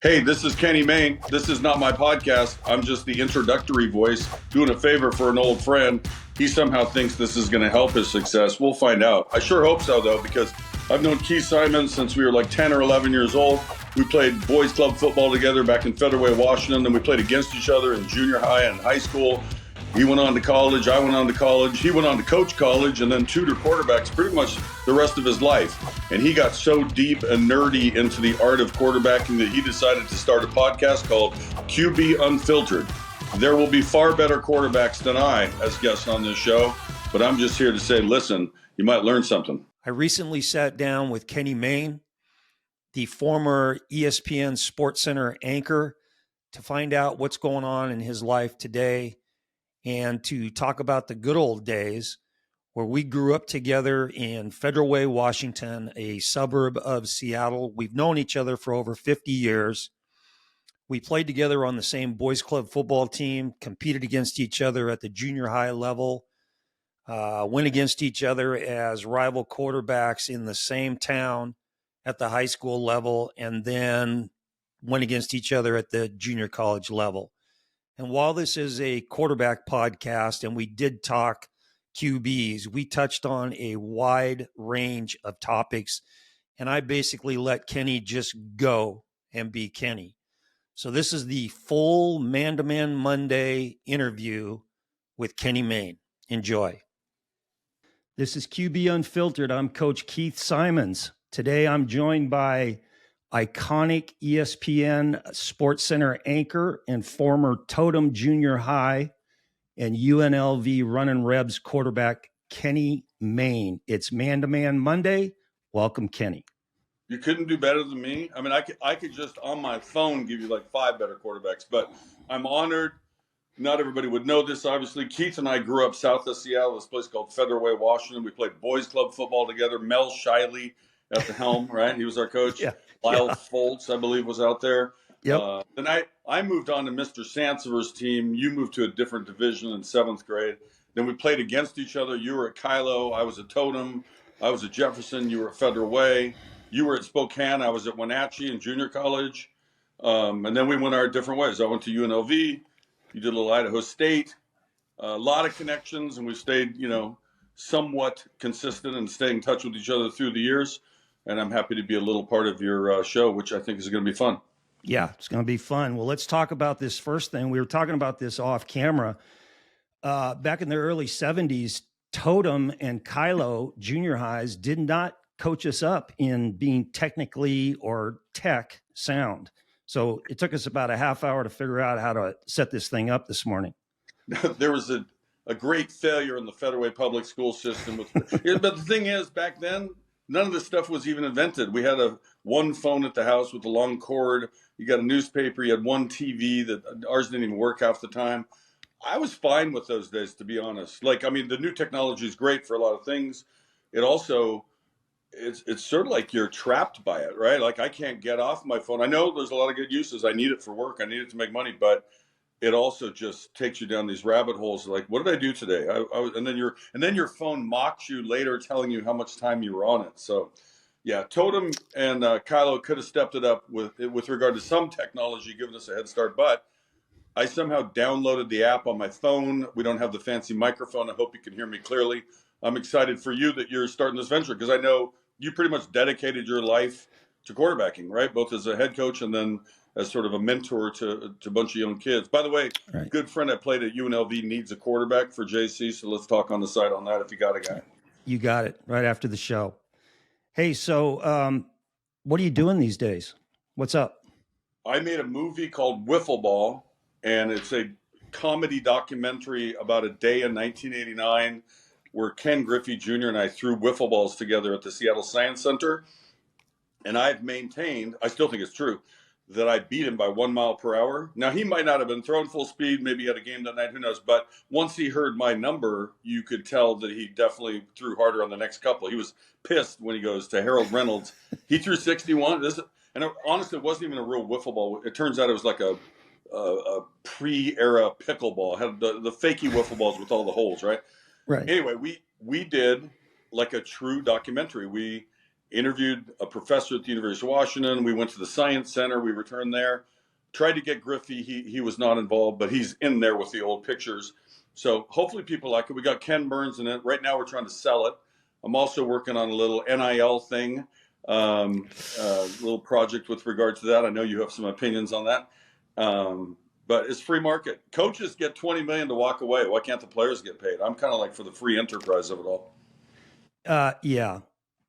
Hey, this is Kenny Mayne. This is not my podcast. I'm just the introductory voice doing a favor for an old friend. He somehow thinks this is going to help his success. We'll find out. I sure hope so, though, because I've known Keith Simons since we were like 10 or 11 years old. We played boys club football together back in Federal Way, Washington. Then we played against each other in junior high and high school. He went on to college. I went on to college. He went on to coach college and then tutor quarterbacks pretty much the rest of his life. And he got so deep and nerdy into the art of quarterbacking that he decided to start a podcast called QB Unfiltered. There will be far better quarterbacks than I as guests on this show, but I'm just here to say, listen, you might learn something. I recently sat down with Kenny Mayne, the former ESPN SportsCenter anchor, to find out what's going on in his life today and to talk about the good old days where we grew up together in Federal Way, Washington, a suburb of Seattle. We've known each other for over 50 years. We played together on the same boys club football team, competed against each other at the junior high level, went against each other as rival quarterbacks in the same town at the high school level, and then went against each other at the junior college level. And while this is a quarterback podcast and we did talk QBs, we touched on a wide range of topics, and I basically let Kenny just go and be Kenny. So this is the full Man-to-Man Monday interview with Kenny Mayne. Enjoy. This is QB Unfiltered. I'm Coach Keith Simons. Today I'm joined by iconic ESPN SportsCenter anchor and former Totem Junior High and UNLV Running Rebs quarterback Kenny Mayne. It's Man-to-Man Monday. Welcome, Kenny. You couldn't do better than me. I mean, I could just on my phone give you like 5 better quarterbacks, but I'm honored. Not everybody would know this, obviously. Keith and I grew up south of Seattle, this place called Federal Way, Washington. We played boys club football together. Mel Shiley at the helm, right? He was our coach. Yeah. Lyle Foltz, I believe, was out there. Yep. Then I moved on to Mr. Sansever's team. You moved to a different division in 7th grade. Then we played against each other. You were at Kylo. I was at Totem. I was at Jefferson. You were at Federal Way. You were at Spokane. I was at Wenatchee in junior college. And then we went our different ways. I went to UNLV. You did a little Idaho State. A lot of connections, and we stayed, somewhat consistent and staying in touch with each other through the years. And I'm happy to be a little part of your show, which I think is going to be fun. Yeah, it's going to be fun. Well, let's talk about this first thing. We were talking about this off camera. Back in the early 70s, Totem and Kylo junior highs did not coach us up in being technically or tech sound. So it took us about a half hour to figure out how to set this thing up this morning. There was a great failure in the Federal Way public school system. But the thing is, back then, none of this stuff was even invented. We had one phone at the house with a long cord. You got a newspaper. You had one TV that ours didn't even work half the time. I was fine with those days, to be honest. The new technology is great for a lot of things. It also, it's sort of like you're trapped by it, right? Like I can't get off my phone. I know there's a lot of good uses. I need it for work. I need it to make money, but it also just takes you down these rabbit holes. Like, what did I do today? And then your phone mocks you later, telling you how much time you were on it. So, yeah, Totem and Kylo could have stepped it up with regard to some technology, giving us a head start. But I somehow downloaded the app on my phone. We don't have the fancy microphone. I hope you can hear me clearly. I'm excited for you that you're starting this venture because I know you pretty much dedicated your life to quarterbacking, right? Both as a head coach and then as sort of a mentor to a bunch of young kids. By the way, Right. Good friend I played at UNLV needs a quarterback for JC, so let's talk on the side on that if you got a guy. You got it right after the show. Hey, so what are you doing these days? What's up? I made a movie called Wiffle Ball, and it's a comedy documentary about a day in 1989 where Ken Griffey Jr. and I threw wiffle balls together at the Seattle Science Center. And I've maintained, I still think it's true, that I beat him by 1 mile per hour. Now, he might not have been throwing full speed. Maybe he had a game that night. Who knows? But once he heard my number, you could tell that he definitely threw harder on the next couple. He was pissed when he goes to Harold Reynolds. He threw 61. Honestly, it wasn't even a real wiffle ball. It turns out it was like a pre-era pickleball. It had the fakey wiffle balls with all the holes, right? Right. Anyway, we did like a true documentary. We interviewed a professor at the University of Washington. We went to the Science Center. We returned there. Tried to get Griffey. He was not involved, but he's in there with the old pictures. So hopefully people like it. We got Ken Burns in it. Right now we're trying to sell it. I'm also working on a little NIL thing, little project with regard to that. I know you have some opinions on that. But it's free market. Coaches get $20 million to walk away. Why can't the players get paid? I'm kind of like for the free enterprise of it all. Yeah.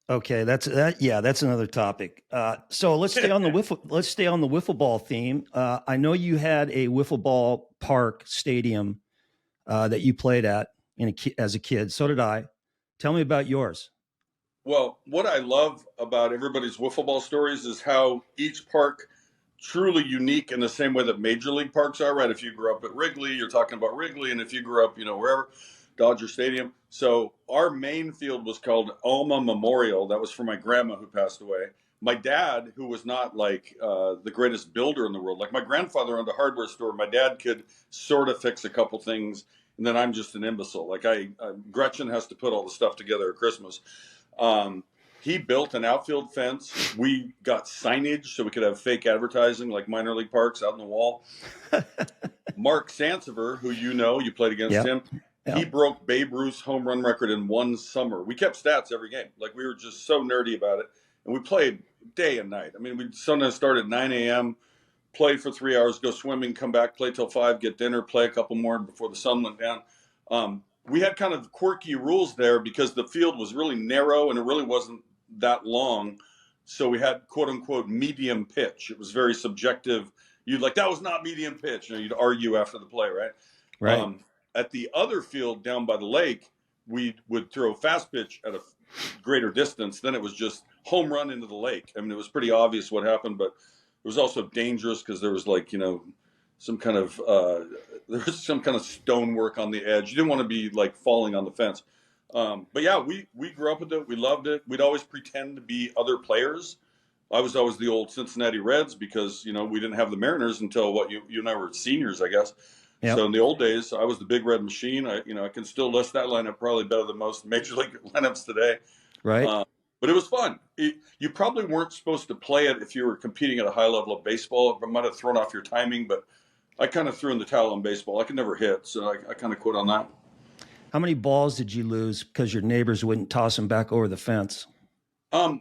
Okay, that's another topic. So let's stay on the wiffle ball theme. I know you had a wiffle ball park stadium that you played at as a kid. So did I. Tell me about yours. Well, what I love about everybody's wiffle ball stories is how each park truly unique in the same way that major league parks are, right? If you grew up at Wrigley, you're talking about Wrigley, and if you grew up, wherever, Dodger Stadium. So our main field was called Alma Memorial. That was for my grandma who passed away. My dad, who was not like the greatest builder in the world, like my grandfather owned a hardware store. My dad could sort of fix a couple things, and then I'm just an imbecile. Like Gretchen has to put all the stuff together at Christmas. He built an outfield fence. We got signage so we could have fake advertising like minor league parks out on the wall. Mark Sansevier, who you played against him. Yep. He broke Babe Ruth's home run record in one summer. We kept stats every game. Like we were just so nerdy about it. And we played day and night. I mean, we'd sometimes start at 9 a.m., play for 3 hours, go swimming, come back, play till 5, get dinner, play a couple more before the sun went down. We had kind of quirky rules there because the field was really narrow and it really wasn't that long. So we had quote unquote medium pitch. It was very subjective. You'd like, that was not medium pitch. You'd argue after the play, right? Right. At the other field down by the lake, we would throw fast pitch at a greater distance. Then it was just home run into the lake. I mean, it was pretty obvious what happened, but it was also dangerous because there was like, some kind of stonework on the edge. You didn't want to be like falling on the fence. But yeah, we grew up with it. We loved it. We'd always pretend to be other players. I was always the old Cincinnati Reds because, we didn't have the Mariners until you and I were seniors, I guess. Yep. So in the old days, I was the Big Red Machine. I can still list that lineup probably better than most major league lineups today. Right. But it was fun. You probably weren't supposed to play it if you were competing at a high level of baseball. It might have thrown off your timing, but I kind of threw in the towel on baseball. I could never hit, so I kind of quit on that. How many balls did you lose because your neighbors wouldn't toss them back over the fence?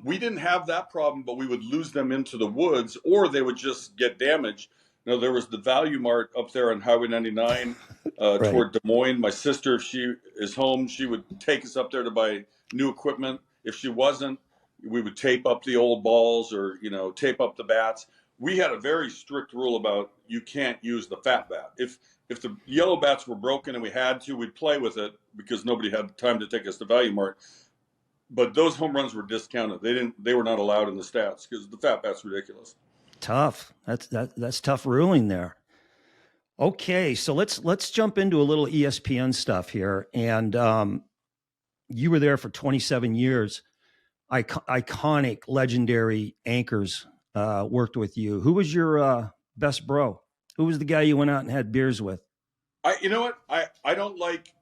We didn't have that problem, but we would lose them into the woods, or they would just get damaged. There was the Value Mart up there on Highway 99 right. Toward Des Moines. My sister, if she is home, she would take us up there to buy new equipment. If she wasn't, we would tape up the old balls or, tape up the bats. We had a very strict rule about you can't use the fat bat. If the yellow bats were broken and we had to, we'd play with it because nobody had time to take us to Value Mart. But those home runs were discounted. They were not allowed in the stats because the fat bat's ridiculous. Tough. That's tough ruling there. Okay, so let's jump into a little ESPN stuff here. And you were there for 27 years. Iconic, legendary anchors worked with you. Who was your best bro? Who was the guy you went out and had beers with? You know what? I don't like.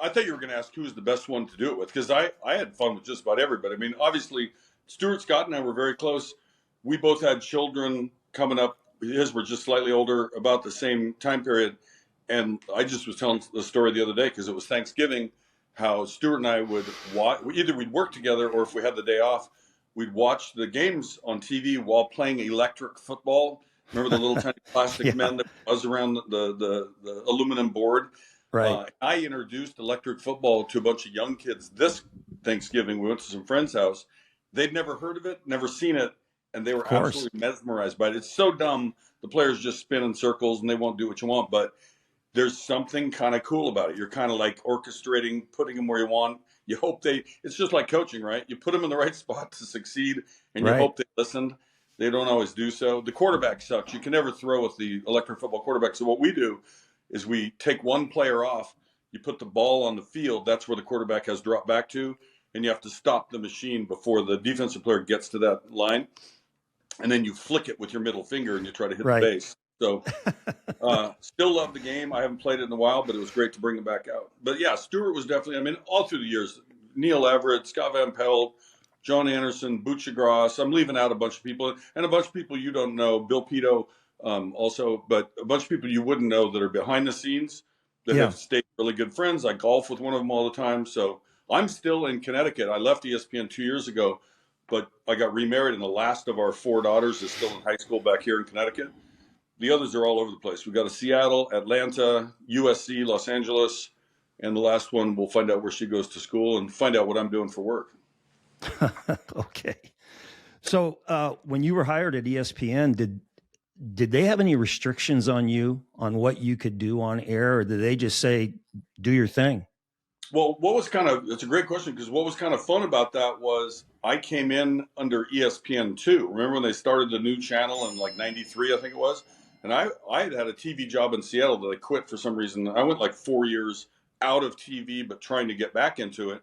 I thought you were going to ask who was the best one to do it with because I had fun with just about everybody. I mean, obviously, Stuart Scott and I were very close. We both had children coming up. His were just slightly older, about the same time period. And I just was telling the story the other day because it was Thanksgiving, how Stuart and I would watch, either we'd work together or if we had the day off, we'd watch the games on TV while playing electric football. Remember the little tiny plastic men that buzz around the aluminum board? Right. I introduced electric football to a bunch of young kids this Thanksgiving. We went to some friend's house. They'd never heard of it, never seen it. And they were absolutely mesmerized by it. It's so dumb. The players just spin in circles and they won't do what you want. But there's something kind of cool about it. You're kind of like orchestrating, putting them where you want. You hope it's just like coaching, right? You put them in the right spot to succeed and you hope they listen. They don't always do so. The quarterback sucks. You can never throw with the electric football quarterback. So what we do is we take one player off. You put the ball on the field. That's where the quarterback has dropped back to. And you have to stop the machine before the defensive player gets to that line. And then you flick it with your middle finger and you try to hit the base. So still love the game. I haven't played it in a while, but it was great to bring it back out. But yeah, Stuart was definitely, all through the years, Neil Everett, Scott Van Pelt, John Anderson, Butch Gross. I'm leaving out a bunch of people, and a bunch of people you don't know. Bill Pito, also, but a bunch of people you wouldn't know that are behind the scenes that Yeah. have stayed really good friends. I golf with one of them all the time. So I'm still in Connecticut. I left ESPN 2 years ago, but I got remarried, and the last of our 4 daughters is still in high school back here in Connecticut. The others are all over the place. We got a Seattle, Atlanta, USC, Los Angeles, and the last one we'll find out where she goes to school and find out what I'm doing for work. Okay. So when you were hired at ESPN, did they have any restrictions on you on what you could do on air, or did they just say, do your thing? Well, it's a great question, because what was kind of fun about that was I came in under ESPN2. Remember when they started the new channel in like 93, I think it was? And I had a TV job in Seattle that I quit for some reason. I went like 4 years out of TV, but trying to get back into it.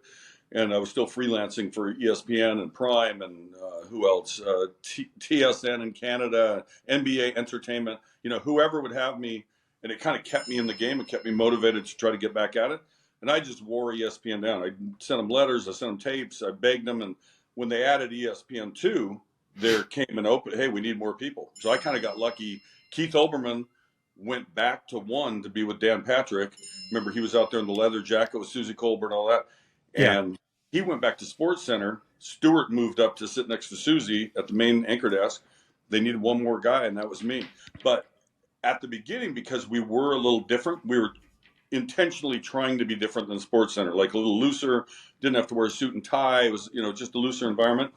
And I was still freelancing for ESPN and Prime and who else? TSN in Canada, NBA Entertainment, whoever would have me. And it kind of kept me in the game and kept me motivated to try to get back at it. And I just wore ESPN down. I sent them letters, I sent them tapes, I begged them. And when they added ESPN2, there came an open, hey, we need more people. So I kind of got lucky. Keith Olbermann went back to one to be with Dan Patrick. Remember, he was out there in the leather jacket with Susie Colbert and all that. And he went back to SportsCenter. Stewart moved up to sit next to Susie at the main anchor desk. They needed one more guy, and that was me. But at the beginning, because we were a little different, we were intentionally trying to be different than SportsCenter, like a little looser, didn't have to wear a suit and tie. It was, just a looser environment.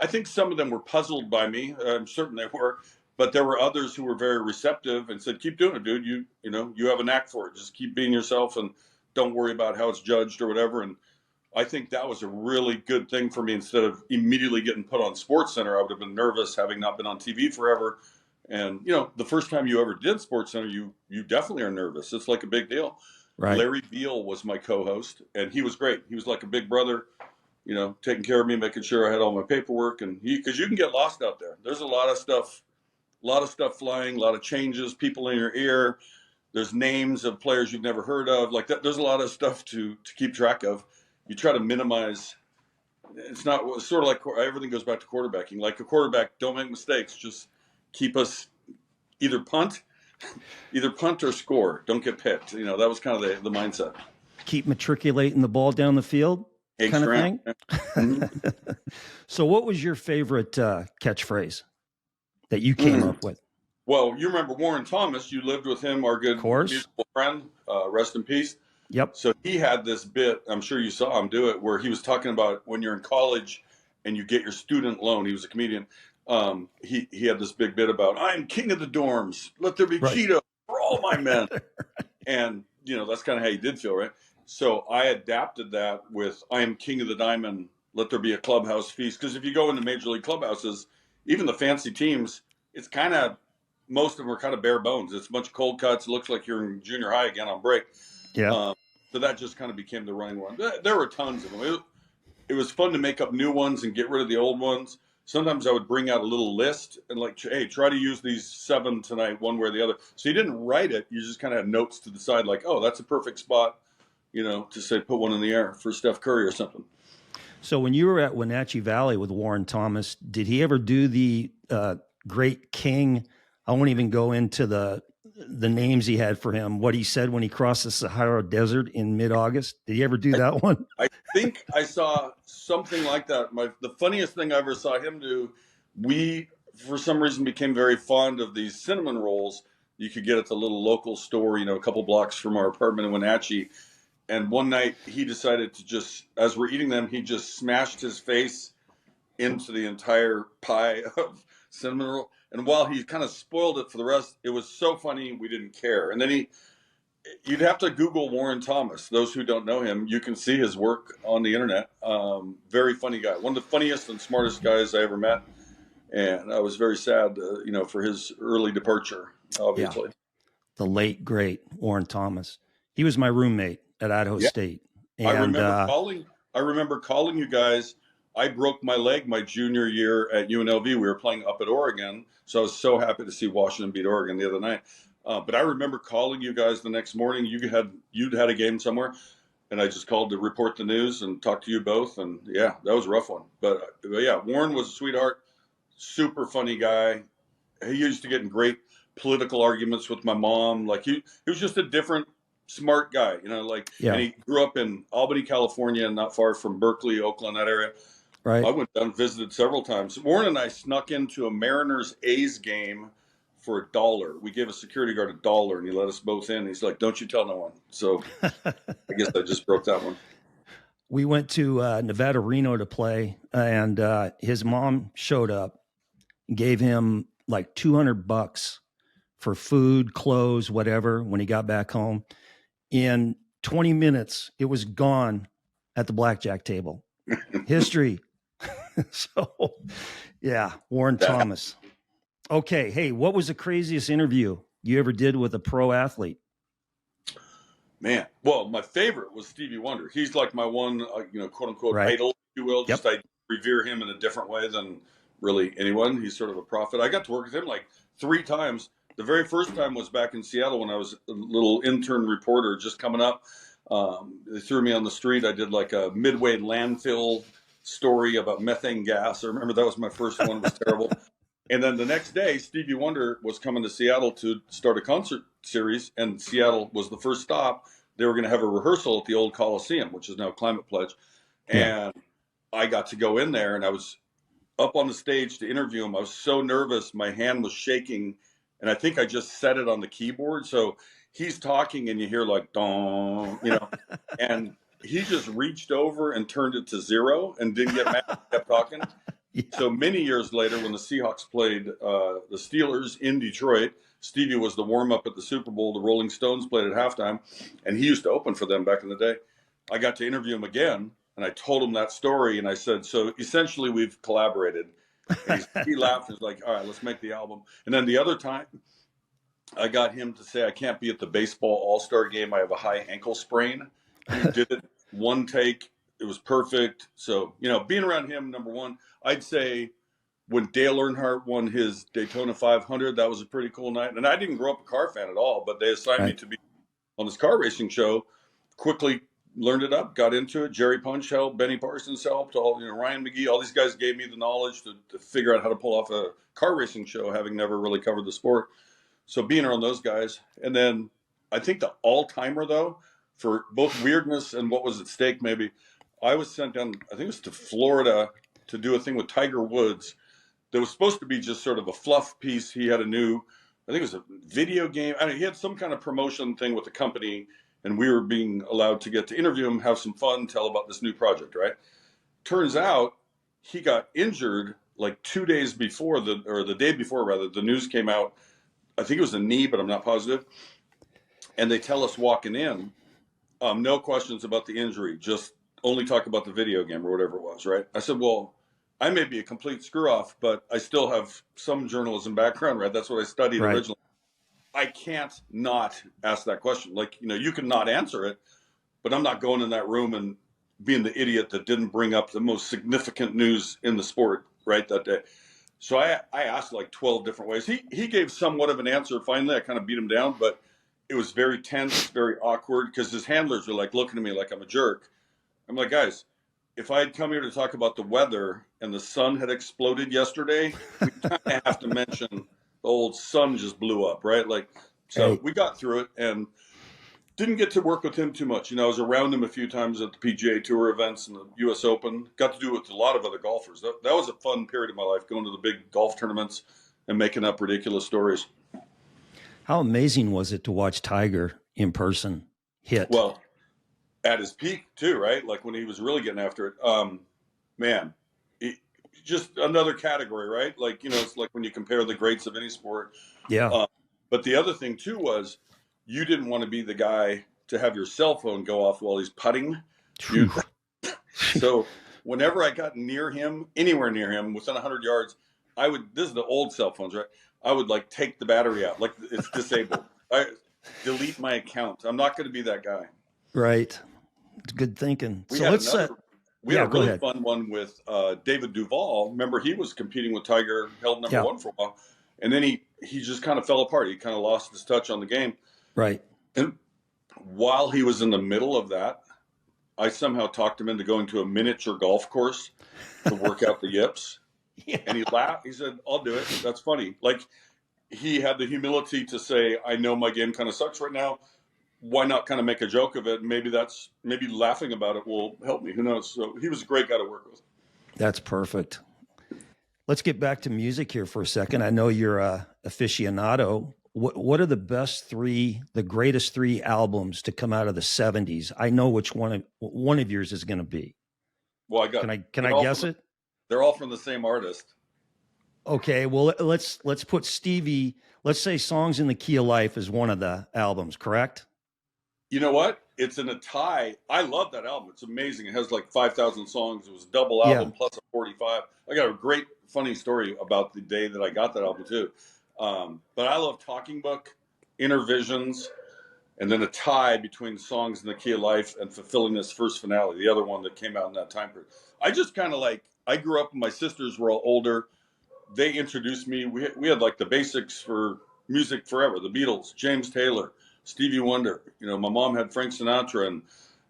I think some of them were puzzled by me. I'm certain they were, but there were others who were very receptive and said, keep doing it, dude. You have a knack for it. Just keep being yourself and don't worry about how it's judged or whatever. And I think that was a really good thing for me. Instead of immediately getting put on SportsCenter, I would have been nervous having not been on TV forever. And, the first time you ever did SportsCenter, you definitely are nervous. It's like a big deal. Right. Larry Beal was my co-host, and he was great. He was like a big brother, taking care of me, making sure I had all my paperwork. And because you can get lost out there. There's a lot of stuff flying, a lot of changes, people in your ear. There's names of players you've never heard of. Like that, there's a lot of stuff to keep track of. You try to minimize. It's sort of like everything goes back to quarterbacking. Like a quarterback, don't make mistakes. Just keep us either punt or score. Don't get picked. That was kind of the mindset. Keep matriculating the ball down the field kind of thing. Mm-hmm. So what was your favorite catchphrase that you came up with? Well, you remember Warren Thomas. You lived with him, our good musical friend. Rest in peace. Yep. So he had this bit, I'm sure you saw him do it, where he was talking about when you're in college and you get your student loan. He was a comedian. He had this big bit about, I'm king of the dorms. Let there be Cheetos for all my men. And, that's kind of how you did feel, right? So I adapted that with, I am king of the diamond. Let there be a clubhouse feast. Because if you go into major league clubhouses, even the fancy teams, it's kind of, most of them are kind of bare bones. It's a bunch of cold cuts. It looks like you're in junior high again on break. Yeah. So that just kind of became the running one. There were tons of them. It was fun to make up new ones and get rid of the old ones. Sometimes I would bring out a little list and like, hey, try to use these 7 tonight, one way or the other. So you didn't write it. You just kind of had notes to the side like, oh, that's a perfect spot, to say put one in the air for Steph Curry or something. So when you were at Wenatchee Valley with Warren Thomas, did he ever do the Great King? I won't even go into the names he had for him, what he said when he crossed the Sahara Desert in mid-August. Did he ever do that one? I think I saw something like that. The funniest thing I ever saw him do, we, for some reason, became very fond of these cinnamon rolls you could get at the little local store, a couple blocks from our apartment in Wenatchee. And one night he decided to just, as we're eating them, he just smashed his face into the entire pie of cinnamon roll. And while he kind of spoiled it for the rest, it was so funny we didn't care. And then you'd have to Google Warren Thomas. Those who don't know him, you can see his work on the internet. Very funny guy. One of the funniest and smartest guys I ever met. And I was very sad, for his early departure, obviously. Yeah. The late, great Warren Thomas. He was my roommate at Idaho State. And I remember calling you guys. I broke my leg my junior year at UNLV. We were playing up at Oregon, so I was so happy to see Washington beat Oregon the other night. But I remember calling you guys the next morning. You'd had a game somewhere. and I just called to report the news and talk to you both. And yeah, that was a rough one. But yeah, Warren was a sweetheart, super funny guy. He used to get in great political arguments with my mom. Like he was just a different, smart guy, like, and Yeah. he grew up in Albany, California, not far from Berkeley, Oakland, that area. Right. I went down and visited several times. Warren and I snuck into a Mariners A's game for $1. We gave a security guard $1 and he let us both in. He's like, don't you tell no one. So I guess I just broke that one. We went to Nevada, Reno to play, and his mom showed up, gave him like $200 for food, clothes, whatever, when he got back home. In 20 minutes, it was gone at the blackjack table. History. So, yeah, Warren Thomas. Okay. Hey, what was the craziest interview you ever did with a pro athlete? Man, well, my favorite was Stevie Wonder. He's like my one, quote unquote, Right. idol, if you will. Yep. Just I revere him in a different way than really anyone. He's sort of a prophet. I got to work with him like 3 times. The very first time was back in Seattle when I was a little intern reporter just coming up. They threw me on the street. I did like a Midway landfill story about methane gas. I remember that was my first one. It was terrible. And then the next day, Stevie Wonder was coming to Seattle to start a concert series, and Seattle was the first stop. They were going to have a rehearsal at the old Coliseum, which is now Climate Pledge. And I got to go in there, and I was up on the stage to interview him. I was so nervous. My hand was shaking, and I think I just set it on the keyboard. So he's talking, and you hear like, dong, and he just reached over and turned it to 0 and didn't get mad, kept talking. Yeah. So many years later, when the Seahawks played the Steelers in Detroit, Stevie was the warm-up at the Super Bowl. The Rolling Stones played at halftime, and he used to open for them back in the day. I got to interview him again, and I told him that story, and I said, so essentially we've collaborated. And he laughed. He was like, all right, let's make the album. And then the other time, I got him to say, I can't be at the baseball all-star game. I have a high ankle sprain. And he did it one take. It was perfect. So, being around him, number one, I'd say when Dale Earnhardt won his Daytona 500, that was a pretty cool night. And I didn't grow up a car fan at all, but they assigned me to be on this car racing show. Quickly learned it up, got into it. Jerry Punch helped, Benny Parsons helped, Ryan McGee. All these guys gave me the knowledge to figure out how to pull off a car racing show, having never really covered the sport. So being around those guys. And then I think the all-timer, though, for both weirdness and what was at stake, maybe, I was sent down, I think it was to Florida, to do a thing with Tiger Woods. That was supposed to be just sort of a fluff piece. He had I think it was a video game. He had some kind of promotion thing with the company, and we were being allowed to get to interview him, have some fun, tell about this new project, right? Turns out he got injured like 2 days before the day before, rather, the news came out. I think it was a knee, but I'm not positive. And they tell us walking in, no questions about the injury, just only talk about the video game or whatever it was, right? I said, well, I may be a complete screw off, but I still have some journalism background, right? That's what I studied originally. I can't not ask that question. Like, you can not answer it, but I'm not going in that room and being the idiot that didn't bring up the most significant news in the sport, right, that day. So I asked like 12 different ways. He gave somewhat of an answer. Finally, I kind of beat him down, but it was very tense, very awkward, because his handlers were like looking at me like I'm a jerk. I'm like, guys, if I had come here to talk about the weather and the sun had exploded yesterday, we kind of have to mention the old sun just blew up, right? We got through it and didn't get to work with him too much. I was around him a few times at the PGA Tour events and the U.S. Open. Got to do it with a lot of other golfers. That was a fun period of my life, going to the big golf tournaments and making up ridiculous stories. How amazing was it to watch Tiger in person hit? Well, at his peak too, right? Like when he was really getting after it. Man, just another category, right? Like, it's like when you compare the greats of any sport. Yeah. But the other thing too was you didn't want to be the guy to have your cell phone go off while he's putting. So whenever I got near him, anywhere near him, within 100 yards, this is the old cell phones, right? I would like take the battery out, like it's disabled. I delete my account. I'm not going to be that guy. Right. It's good thinking. We had a really ahead. fun one with David Duval. Remember, he was competing with Tiger, held number one for a while. And then he just kind of fell apart. He kind of lost his touch on the game. Right. And while he was in the middle of that, I somehow talked him into going to a miniature golf course to work out the yips. Yeah. And he laughed. He said, I'll do it. That's funny. Like, he had the humility to say, I know my game kind of sucks right now. Why not kind of make a joke of it? Maybe laughing about it will help me. Who knows? So he was a great guy to work with. That's perfect. Let's get back to music here for a second. I know you're a aficionado. What are the greatest three albums to come out of the 70s? I know which one of yours is going to be. Well, can I guess it? They're all from the same artist. Okay, well, let's put Stevie. Let's say "Songs in the Key of Life" is one of the albums, correct? You know what? It's in a tie. I love that album. It's amazing. It has like 5,000 songs. It was a double album plus a 45. I got a great funny story about the day that I got that album too. But I love Talking Book, Inner Visions, and then a tie between Songs in the Key of Life and Fulfilling This First Finale, the other one that came out in that time period. I just kind of I grew up, my sisters were all older. They introduced me. We had like the basics for music forever. The Beatles, James Taylor, Stevie Wonder. You know, my mom had Frank Sinatra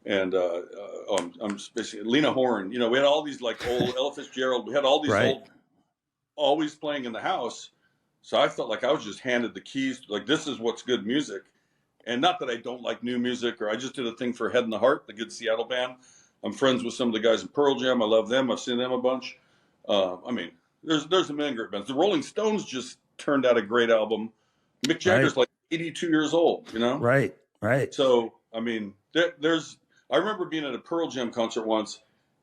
and I'm basically Lena Horne. You know, we had all these like old Ella Fitzgerald. We had all these old, always playing in the house. So I felt like I was just handed the keys. Like, this is what's good music. And not that I don't like new music, or I just did a thing for Head and the Heart, the good Seattle band. I'm friends with some of the guys in Pearl Jam. I love them. I've seen them a bunch. I mean, there's a million great bands. The Rolling Stones just turned out a great album. Mick Jagger's like 82 years old, you know? Right. So, I mean, I remember being at a Pearl Jam concert once,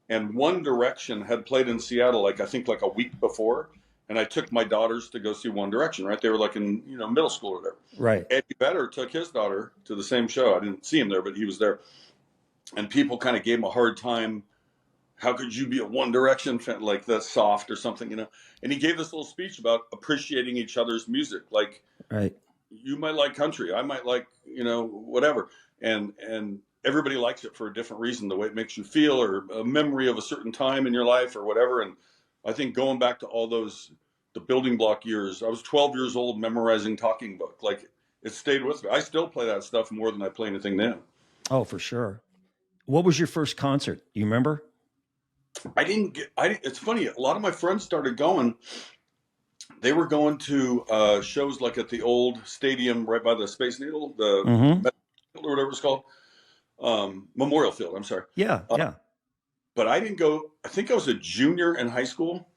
and One Direction had played in Seattle, I think a week before. And I took my daughters to go see One Direction, right? They were like in, middle school or whatever. Right. Eddie Vedder took his daughter to the same show. I didn't see him there, but he was there. And people kind of gave him a hard time. How could you be a One Direction fan? Like, that's soft or something, And he gave this little speech about appreciating each other's music. Like, right. You might like country. I might like, whatever. And everybody likes it for a different reason, the way it makes you feel, or a memory of a certain time in your life or whatever. And I think going back to all the building block years, I was 12 years old memorizing Talking Book. Like, it stayed with me. I still play that stuff more than I play anything now. Oh, for sure. What was your first concert? You remember? It's funny. A lot of my friends started going. They were going to shows like at the old stadium right by the Space Needle, or whatever it's called. Memorial Field. I'm sorry. Yeah. But I didn't go. I think I was a junior in high school.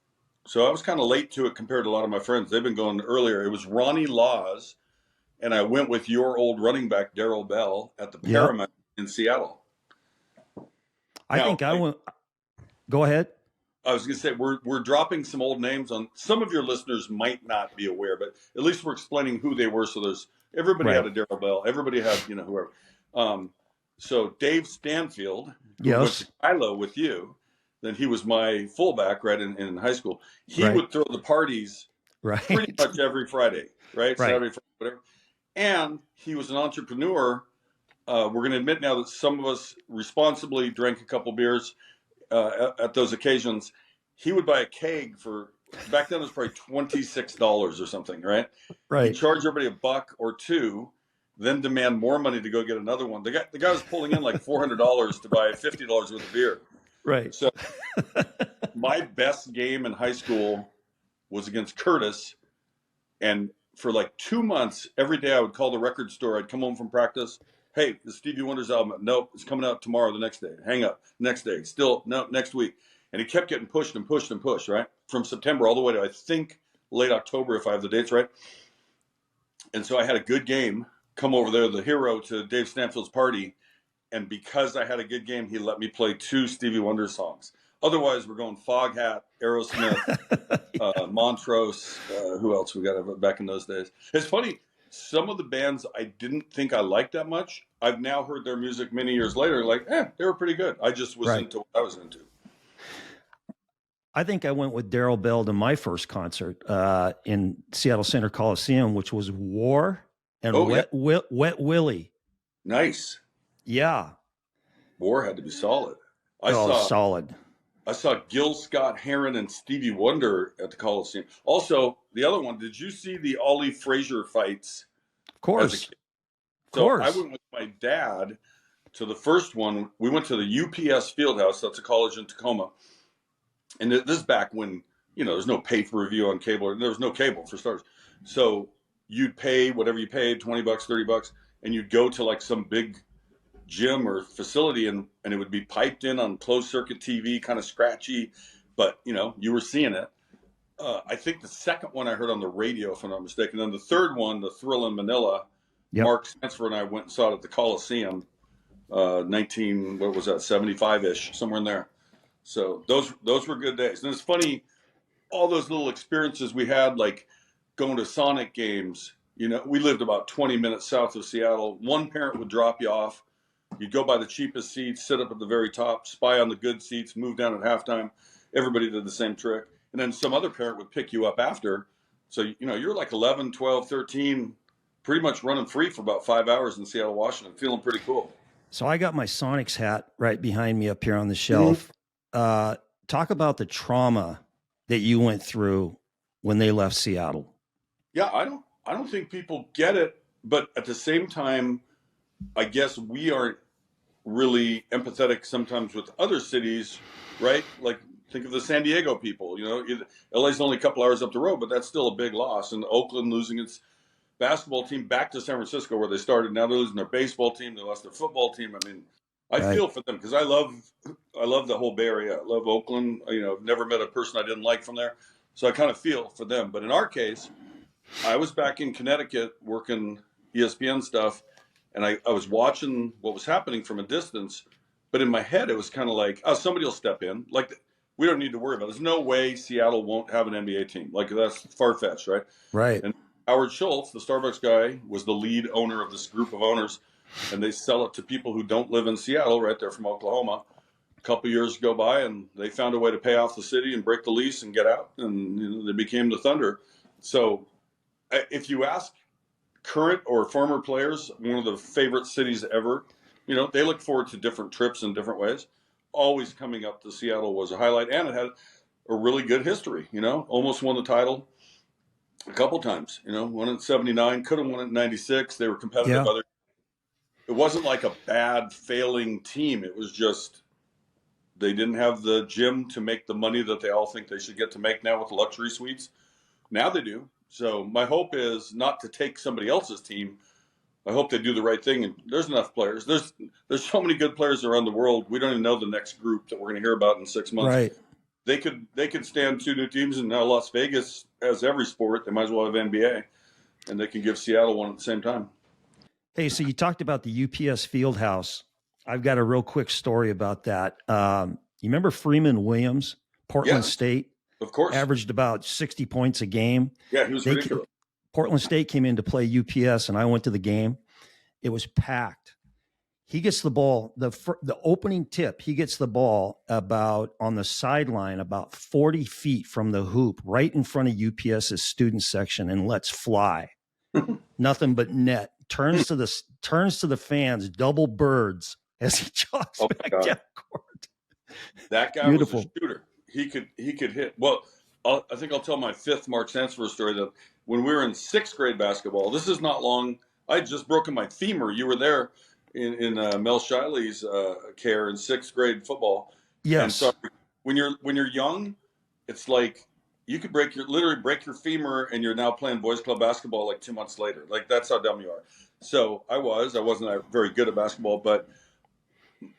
So I was kind of late to it compared to a lot of my friends. They've been going earlier. It was Ronnie Laws, and I went with your old running back, Darrell Bell, at the Paramount in Seattle. I went. Go ahead. I was going to say, we're dropping some old names on. Some of your listeners might not be aware, but at least we're explaining who they were. So everybody had a Darrell Bell. Everybody had, whoever. So Dave Stanfield, who went to Shiloh with you, then he was my fullback right in high school. He would throw the parties pretty much every Friday, right? Saturday, Friday, whatever. And he was an entrepreneur. We're going to admit now that some of us responsibly drank a couple beers at those occasions. He would buy a keg for, back then it was probably $26 or something, right? He'd charge everybody $1 or $2, then demand more money to go get another one. The guy was pulling in like $400 to buy $50 worth of beer. Right. So my best game in high school was against Curtis. And for like 2 months, every day I would call the record store. I'd come home from practice. Hey, the Stevie Wonder's album. Nope, it's coming out tomorrow, the next day. Hang up. Next day. Still, no, next week. And he kept getting pushed and pushed and pushed, right? From September all the way to, I think, late October, if I have the dates right. And so I had a good game. Come over there, the hero to Dave Stanfield's party. And because I had a good game, he let me play 2 Stevie Wonder songs. Otherwise, we're going Foghat, Aerosmith, Montrose. Who else we got back in those days? It's funny. Some of the bands I didn't think I liked that much, I've now heard their music many years later. Like, they were pretty good. I just was into what I was into. I think I went with Darrell Bell to my first concert in Seattle Center Coliseum, which was War and Wet Willie. Nice. Yeah. War had to be solid. Solid. I saw Gil Scott-Heron and Stevie Wonder at the Coliseum. Also, the other one, did you see the Ollie Frazier fights? Of course. I went with my dad to the first one. We went to the UPS Fieldhouse. That's a college in Tacoma. And this is back when, there's no pay-per-view on cable. There was no cable for starters. So you'd pay whatever you paid, $20, $30, and you'd go to like some big gym or facility, and it would be piped in on closed circuit TV, kind of scratchy, but you were seeing it. I think the second one I heard on the radio, if I'm not mistaken. Then the third one, the Thrill in Manila, Yep. Mark Sansford and I went and saw it at the Coliseum, 75-ish, somewhere in there. So those were good days. And it's funny, all those little experiences we had, like going to Sonic games. We lived about 20 minutes south of Seattle. One parent would drop you off. You'd go by the cheapest seats, sit up at the very top, spy on the good seats, move down at halftime. Everybody did the same trick. And then some other parent would pick you up after. So, you're like 11, 12, 13, pretty much running free for about 5 hours in Seattle, Washington, feeling pretty cool. So I got my Sonics hat right behind me up here on the shelf. Talk about the trauma that you went through when they left Seattle. Yeah, I don't think people get it, but at the same time, I guess we aren't really empathetic sometimes with other cities, right? Like think of the San Diego people. LA's only a couple hours up the road, but that's still a big loss. And Oakland losing its basketball team back to San Francisco, where they started. Now they're losing their baseball team. They lost their football team. I mean, I feel for them because I love the whole Bay Area. I love Oakland. I've never met a person I didn't like from there, so I kind of feel for them. But in our case, I was back in Connecticut working ESPN stuff, and I was watching what was happening from a distance. But in my head, it was kind of like, oh, somebody will step in. Like, we don't need to worry about it. There's no way Seattle won't have an NBA team. Like, that's far-fetched, right? Right. And Howard Schultz, the Starbucks guy, was the lead owner of this group of owners, and they sell it to people who don't live in Seattle, right? They're from Oklahoma. A couple years go by, and they found a way to pay off the city and break the lease and get out, and they became the Thunder. So if you ask current or former players, one of the favorite cities ever, they look forward to different trips in different ways. Always coming up to Seattle was a highlight, and it had a really good history, almost won the title a couple times, won it in 79, could have won it in 96. They were competitive. Yeah. It wasn't like a bad failing team. It was just they didn't have the gym to make the money that they all think they should get to make now with the luxury suites. Now they do. So my hope is not to take somebody else's team. I hope they do the right thing. And there's enough players. There's so many good players around the world. We don't even know the next group that we're going to hear about in 6 months. Right. They could stand two new teams, and now Las Vegas has every sport. They might as well have NBA, and they can give Seattle one at the same time. Hey, so you talked about the UPS Fieldhouse. I've got a real quick story about that. You remember Freeman Williams, Portland State? Of course. Averaged about 60 points a game. Yeah, he was ridiculous. Portland State came in to play UPS, and I went to the game. It was packed. He gets the ball, the opening tip, he gets the ball about on the sideline, about 40 feet from the hoop, right in front of UPS's student section, and lets fly. Nothing but net. Turns to the fans, double birds as he jogs back down court. That guy was a shooter. He could hit. Well, I think I'll tell my fifth Mark Sansford story that when we were in sixth grade basketball, this is not long. I had just broken my femur. You were there in Mel Shiley's care in sixth grade football. Yes. And so when you're young, it's like you could literally break your femur, and you're now playing boys club basketball like 2 months later. Like, that's how dumb you are. So I wasn't very good at basketball, but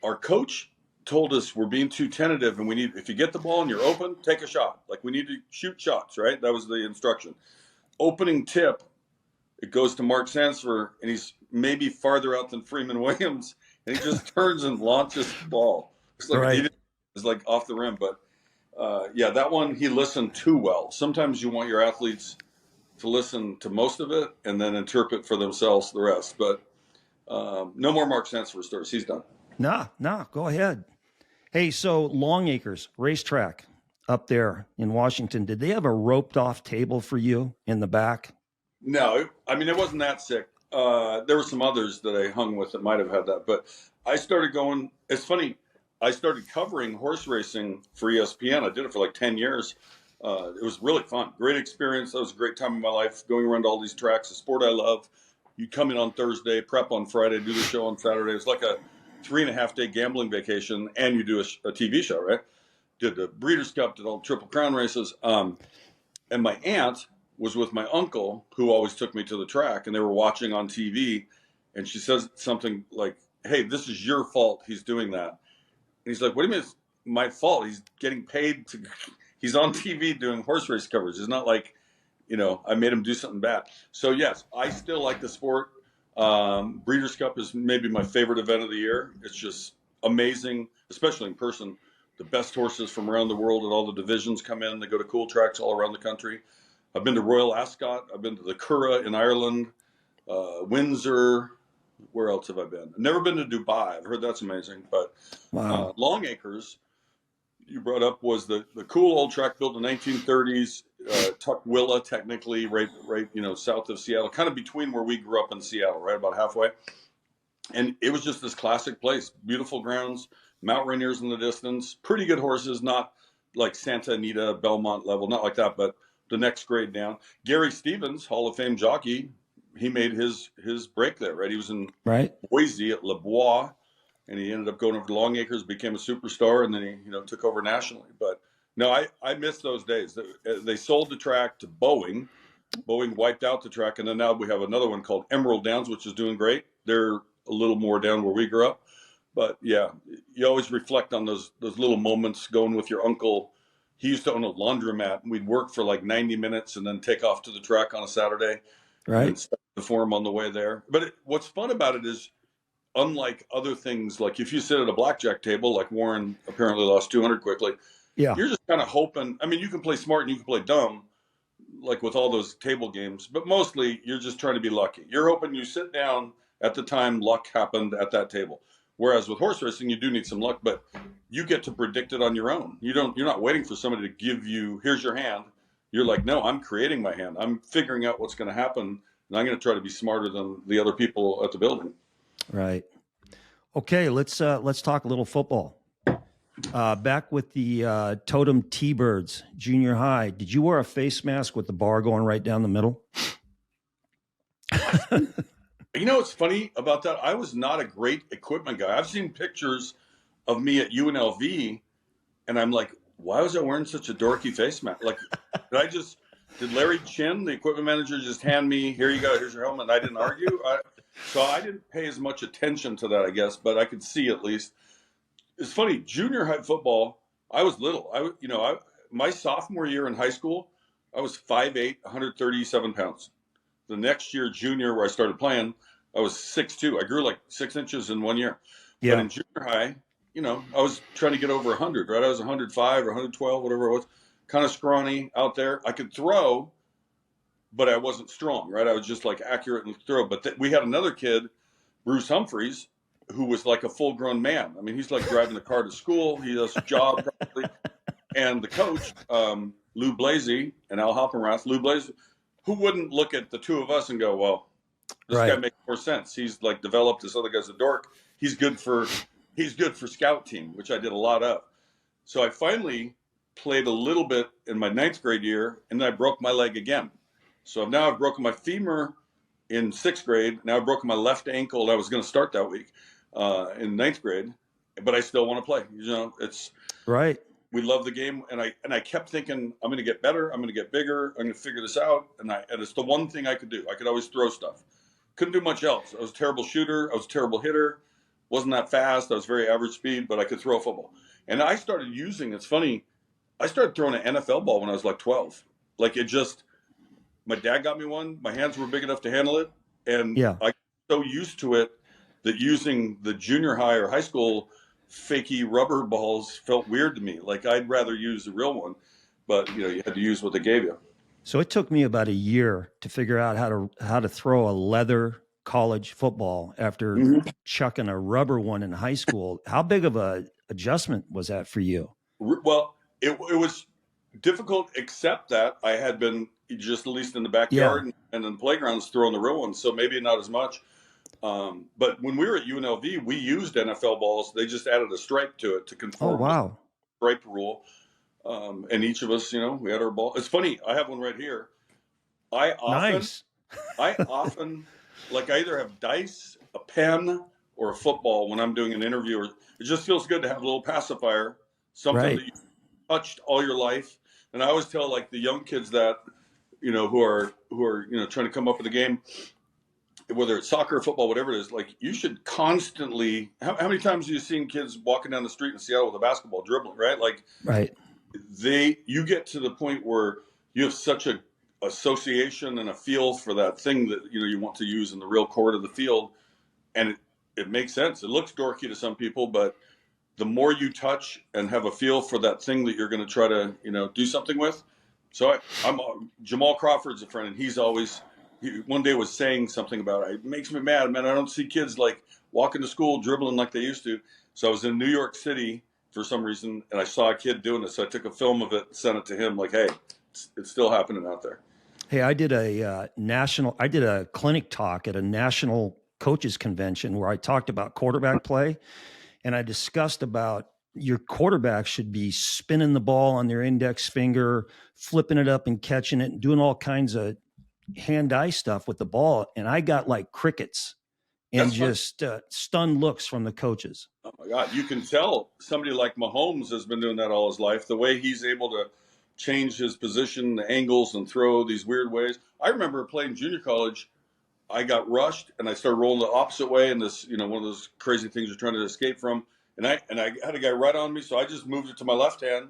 our coach told us we're being too tentative, and if you get the ball and you're open, take a shot. Like, we need to shoot shots, right? That was the instruction. Opening tip, it goes to Mark Sansford, and he's maybe farther out than Freeman Williams, and he just turns and launches the ball. It's like, it's like off the rim, but that one, he listened too well. Sometimes you want your athletes to listen to most of it and then interpret for themselves the rest. But no more Mark Sansford stories. He's done. Nah, go ahead. Hey, so Longacres racetrack up there in Washington, did they have a roped off table for you in the back? No, it wasn't that sick. There were some others that I hung with that might have had that, but I started going. It's funny. I started covering horse racing for ESPN. I did it for like 10 years. It was really fun. Great experience. That was a great time in my life, going around all these tracks, a sport I love. You come in on Thursday, prep on Friday, do the show on Saturday. It's like 3.5 day gambling vacation, and you do a TV show, right? Did the Breeders' Cup, did all the Triple Crown races. And my aunt was with my uncle, who always took me to the track, and they were watching on TV. And she says something like, "Hey, this is your fault. He's doing that." And he's like, "What do you mean it's my fault? He's getting paid to. He's on TV doing horse race coverage. It's not like, I made him do something bad." So yes, I still like the sport. Breeders' Cup is maybe my favorite event of the year. It's just amazing, especially in person. The best horses from around the world and all the divisions come in. They go to cool tracks all around the country. I've been to Royal Ascot. I've been to the Curragh in Ireland, Windsor. Where else have I been? I've never been to Dubai. I've heard that's amazing. But Wow. Long Acres, you brought up, was the cool old track built in the 1930s. Tukwila, technically, right, south of Seattle, kind of between where we grew up in Seattle, right about halfway. And it was just this classic place, beautiful grounds, Mount Rainier's in the distance, pretty good horses, not like Santa Anita, Belmont level, not like that, but the next grade down. Gary Stevens, Hall of Fame jockey, he made his break there, right? He was in Boise at Le Bois, and he ended up going over to Long Acres, became a superstar, and then he took over nationally. But no, I miss those days. They sold the track to Boeing. Boeing wiped out the track, and then now we have another one called Emerald Downs, which is doing great. They're a little more down where we grew up. But yeah, you always reflect on those little moments going with your uncle. He used to own a laundromat, and we'd work for like 90 minutes and then take off to the track on a Saturday. Right. And stop the form on the way there. But what's fun about it is, unlike other things, like if you sit at a blackjack table, like Warren apparently lost 200 quickly, Yeah. you're just kind of hoping. I mean, you can play smart and you can play dumb, like with all those table games, but mostly you're just trying to be lucky. You're hoping you sit down at the time luck happened at that table. Whereas with horse racing, you do need some luck, but you get to predict it on your own. You're not waiting for somebody to give you, here's your hand. You're like, no, I'm creating my hand. I'm figuring out what's going to happen, and I'm going to try to be smarter than the other people at the building. Right. Okay, let's talk a little football. Back with the Totem T-Birds junior high, did you wear a face mask with the bar going right down the middle? What's funny about that? I was not a great equipment guy. I've seen pictures of me at UNLV, and I'm like, why was I wearing such a dorky face mask? Like, did Larry Chin, the equipment manager, just hand me, here you go, here's your helmet, and I didn't argue? So I didn't pay as much attention to that, I guess, but I could see at least. It's funny, junior high football, I was little. My sophomore year in high school, I was 5'8", 137 pounds. The next year, junior, where I started playing, I was 6'2". I grew like 6 inches in 1 year. Yeah. But in junior high, I was trying to get over 100, right? I was 105 or 112, whatever it was. Kind of scrawny out there. I could throw, but I wasn't strong, right? I was just like accurate and throw. But we had another kid, Bruce Humphreys, who was like a full-grown man. I mean, he's like driving the car to school. He does a job probably. And the coach, Lou Blasey and Al Hoppenrath, Lou Blasey, who wouldn't look at the two of us and go, well, this guy makes more sense. He's like developed, this other guy's a dork. He's good for scout team, which I did a lot of. So I finally played a little bit in my 9th grade year, and then I broke my leg again. So now I've broken my femur in 6th grade. Now I've broken my left ankle, and I was going to start that week in 9th grade, but I still want to play. It's right. We love the game, and I kept thinking, I'm going to get better, I'm going to get bigger, I'm going to figure this out, and it's the one thing I could do. I could always throw stuff. Couldn't do much else. I was a terrible shooter. I was a terrible hitter. Wasn't that fast. I was very average speed, but I could throw a football. And I started using, it's funny, I started throwing an NFL ball when I was like 12. Like my dad got me one. My hands were big enough to handle it. And I got so used to it that using the junior high or high school fakey rubber balls felt weird to me. Like I'd rather use the real one, but you had to use what they gave you. So it took me about a year to figure out how to throw a leather college football after chucking a rubber one in high school. How big of a adjustment was that for you? Well, it was difficult, except that I had been just at least in the backyard and in the playgrounds throwing the real ones, so maybe not as much. But when we were at UNLV, we used NFL balls. They just added a stripe to it to conform to the stripe rule. And each of us, we had our ball. It's funny. I have one right here. I often, like, I either have dice, a pen, or a football when I'm doing an interview. Or it just feels good to have a little pacifier, something Right. that you touched all your life. And I always tell like the young kids that, who are trying to come up with a game, whether it's soccer or football, whatever it is, like you should constantly. How many times have you seen kids walking down the street in Seattle with a basketball dribbling, right? Like Right. you get to the point where you have such a association and a feel for that thing that you want to use in the real court of the field, and it makes sense. It looks dorky to some people, but the more you touch and have a feel for that thing that you're going to try to do something with. So I'm Jamal Crawford's a friend, and he one day was saying something about it makes me mad, man. I don't see kids like walking to school dribbling like they used to. So I was in New York City for some reason, and I saw a kid doing this. So I took a film of it, sent it to him, like, hey, it's still happening out there. Hey, I did a clinic talk at a national coaches convention where I talked about quarterback play, and I discussed about your quarterback should be spinning the ball on their index finger, flipping it up and catching it, and doing all kinds of hand-eye stuff with the ball. And I got like crickets and That's fun. just stunned looks from the coaches. Oh my God, you can tell somebody like Mahomes has been doing that all his life. The way he's able to change his position, the angles, and throw these weird ways. I remember playing junior college. I got rushed and I started rolling the opposite way, and this, one of those crazy things you're trying to escape from. And I had a guy right on me, so I just moved it to my left hand.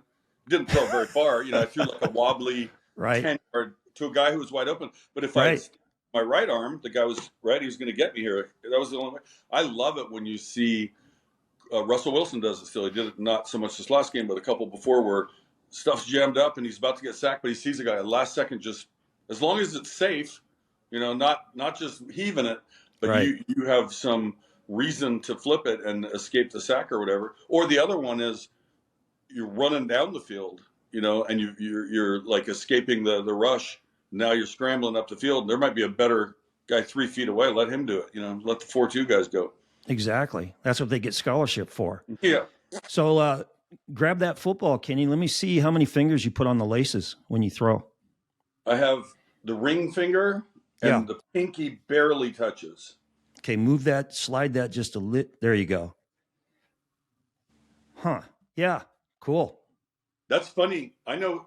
Didn't throw it very far. I threw like a wobbly Right. 10-yard to a guy who was wide open. But if Right. my right arm, the guy was right, he was going to get me here. That was the only way. I love it when you see Russell Wilson does it still. He did it not so much this last game, but a couple before where stuff's jammed up and he's about to get sacked, but he sees a guy at the last second, just as long as it's safe, not just heaving it, but Right. you have some reason to flip it and escape the sack or whatever. Or the other one is you're running down the field, and you're like escaping the rush. Now you're scrambling up the field. There might be a better guy 3 feet away. Let him do it. Let the 4-2 guys go. Exactly. That's what they get scholarship for. Yeah. So grab that football, Kenny. Let me see how many fingers you put on the laces when you throw. I have the ring finger and the pinky barely touches. Okay, move that, slide that just a lit. There you go. Huh. Yeah. Cool. That's funny. I know.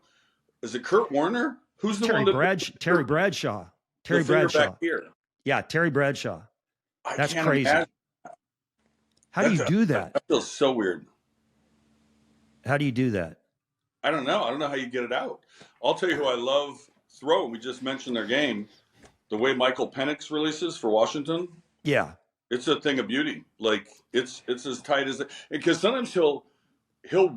Is it Kurt Warner? Who's the one that Terry Bradshaw. Terry the finger Bradshaw. back here? Yeah, Terry Bradshaw. That's crazy. Imagine. How do you do that? That feels so weird. How do you do that? I don't know. I don't know how you get it out. I'll tell you who I love throwing. We just mentioned their game. The way Michael Penix releases for Washington. Yeah. It's a thing of beauty. Like it's as tight as it, because sometimes he'll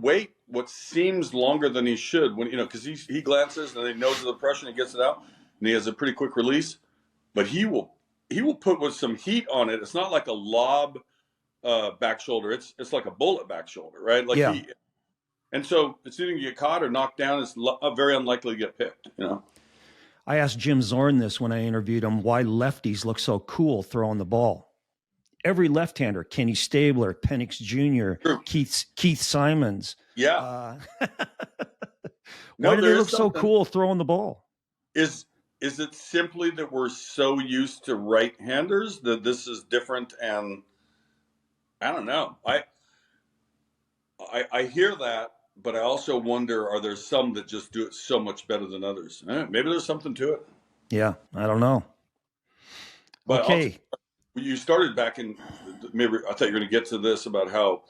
wait what seems longer than he should when because he glances and he knows the pressure and he gets it out and he has a pretty quick release, but he will put with some heat on it. It's not like a lob back shoulder. It's like a bullet back shoulder, right? Like yeah. And so it's either you get caught or knocked down. It's very unlikely to get picked. I asked Jim Zorn this when I interviewed him, why lefties look so cool throwing the ball. Every left-hander, Kenny Stabler, Penix Jr., True. Keith Simons. Yeah. Why do they look so cool throwing the ball? Is it simply that we're so used to right-handers that this is different? And I don't know. I hear that, but I also wonder, are there some that just do it so much better than others? Maybe there's something to it. Yeah, I don't know. But okay. You started back in, maybe I thought you were going to get to this about how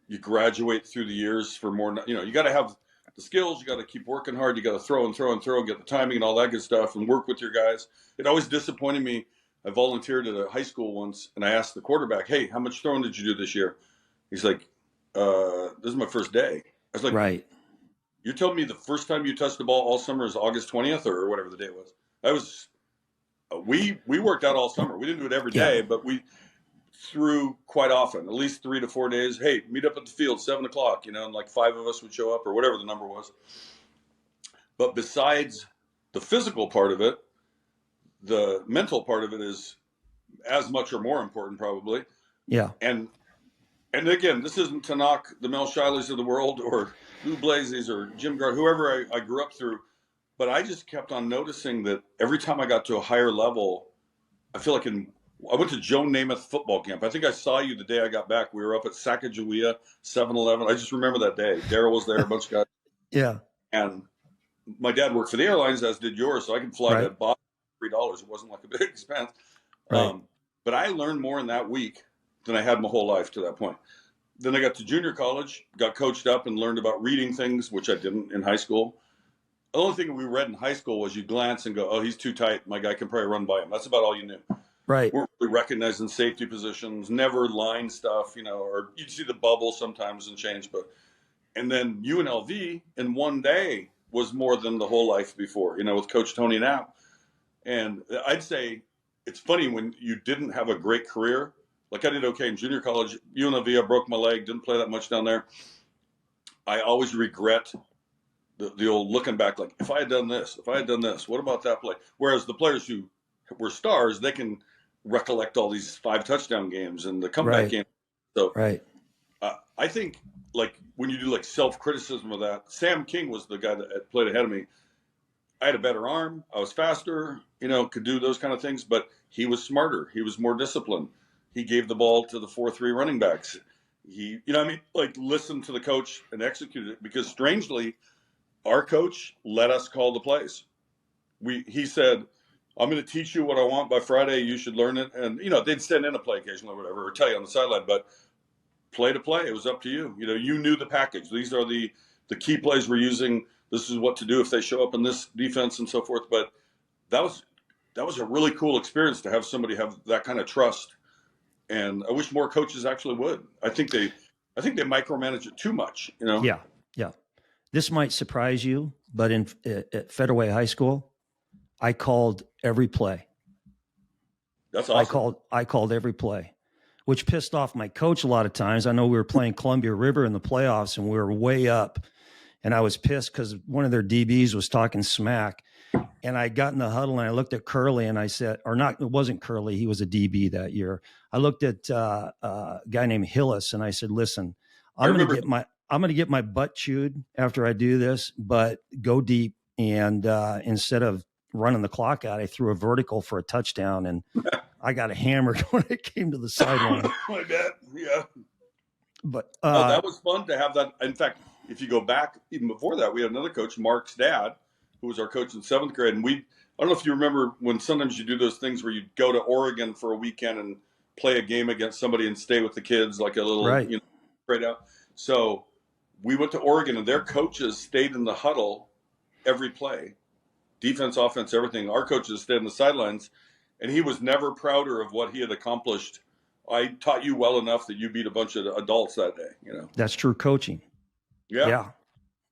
you graduate through the years for more, you got to have the skills, you got to keep working hard, you got to throw and throw and throw and get the timing and all that good stuff and work with your guys. It always disappointed me. I volunteered at a high school once and I asked the quarterback, hey, how much throwing did you do this year? He's like, this is my first day. I was like, right. You're telling me the first time you touched the ball all summer is August 20th or whatever the date was? That was, we worked out all summer. We didn't do it every day, but we threw quite often, at least 3 to 4 days. Hey, meet up at the field, 7:00, and like 5 of us would show up or whatever the number was. But besides the physical part of it, the mental part of it is as much or more important probably. Yeah. And again, this isn't to knock the Mel Shileys of the world or Lou Blazes or Jim Gard, whoever I grew up through. But I just kept on noticing that every time I got to a higher level, I feel like in I went to Joe Namath football camp. I think I saw you the day I got back. We were up at Sacagawea 7-Eleven. I just remember that day. Daryl was there, a bunch of guys. Yeah. And my dad worked for the airlines, as did yours, so I could fly Right. to Boston for $3. It wasn't like a big expense. Right. But I learned more in that week than I had my whole life to that point. Then I got to junior college, got coached up and learned about reading things, which I didn't in high school. The only thing we read in high school was you glance and go, oh, he's too tight. My guy can probably run by him. That's about all you knew. Right. We're really recognizing safety positions, never line stuff, or you'd see the bubble sometimes and change. And then UNLV in one day was more than the whole life before, with Coach Tony Knapp. And I'd say it's funny when you didn't have a great career. Like I did okay in junior college. UNLV, I broke my leg, didn't play that much down there. I always regret the old looking back, like if I had done this, what about that play? Whereas the players who were stars, they can recollect all these 5 touchdown games and the comeback game. So I think like when you do like self-criticism of that, Sam King was the guy that played ahead of me. I had a better arm. I was faster, could do those kind of things, but he was smarter. He was more disciplined. He gave the ball to the 4-3 running backs. He, like listened to the coach and executed it, because strangely, our coach let us call the plays. He said, I'm going to teach you what I want by Friday. You should learn it. And, they'd send in a play occasionally or whatever, or tell you on the sideline, but play to play, it was up to you. You knew the package. These are the key plays we're using. This is what to do if they show up in this defense and so forth. But that was a really cool experience to have somebody have that kind of trust. And I wish more coaches actually would. I think they micromanage it too much, Yeah. Yeah. This might surprise you, but at Federal High School, I called every play. That's awesome. I called every play, which pissed off my coach a lot of times. I know we were playing Columbia River in the playoffs and we were way up, and I was pissed because one of their DBs was talking smack. And I got in the huddle and I looked at Curly and I said, it wasn't Curly. He was a DB that year. I looked at a guy named Hillis and I said, listen, I'm going to get my butt chewed after I do this, but go deep. And instead of running the clock out, I threw a vertical for a touchdown, and I got hammered when it came to the sideline. I bet. Yeah. But that was fun to have that. In fact, if you go back even before that, we had another coach, Mark's dad, who was our coach in 7th grade. And I don't know if you remember when sometimes you do those things where you go to Oregon for a weekend and play a game against somebody and stay with the kids, like a little, trade out. So we went to Oregon and their coaches stayed in the huddle every play, defense, offense, everything. Our coaches stayed on the sidelines, and he was never prouder of what he had accomplished. I taught you well enough that you beat a bunch of adults that day, That's true coaching. Yeah.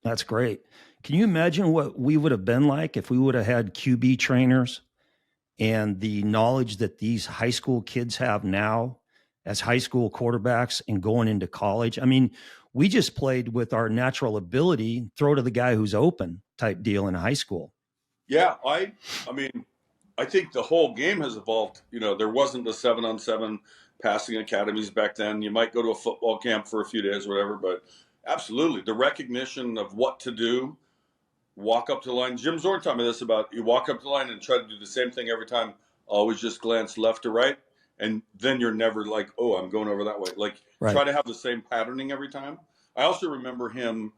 That's great. Can you imagine what we would have been like if we would have had QB trainers and the knowledge that these high school kids have now as high school quarterbacks and going into college? I mean, we just played with our natural ability, throw to the guy who's open type deal in high school. Yeah. I mean, I think the whole game has evolved. There wasn't the 7-on-7 passing academies back then. You might go to a football camp for a few days, whatever, but absolutely the recognition of what to do. Walk up to the line. Jim Zorn taught me this about you walk up to the line and try to do the same thing every time. Always just glance left to right. And then you're never like, oh, I'm going over that way. Like try to have the same patterning every time. I also remember him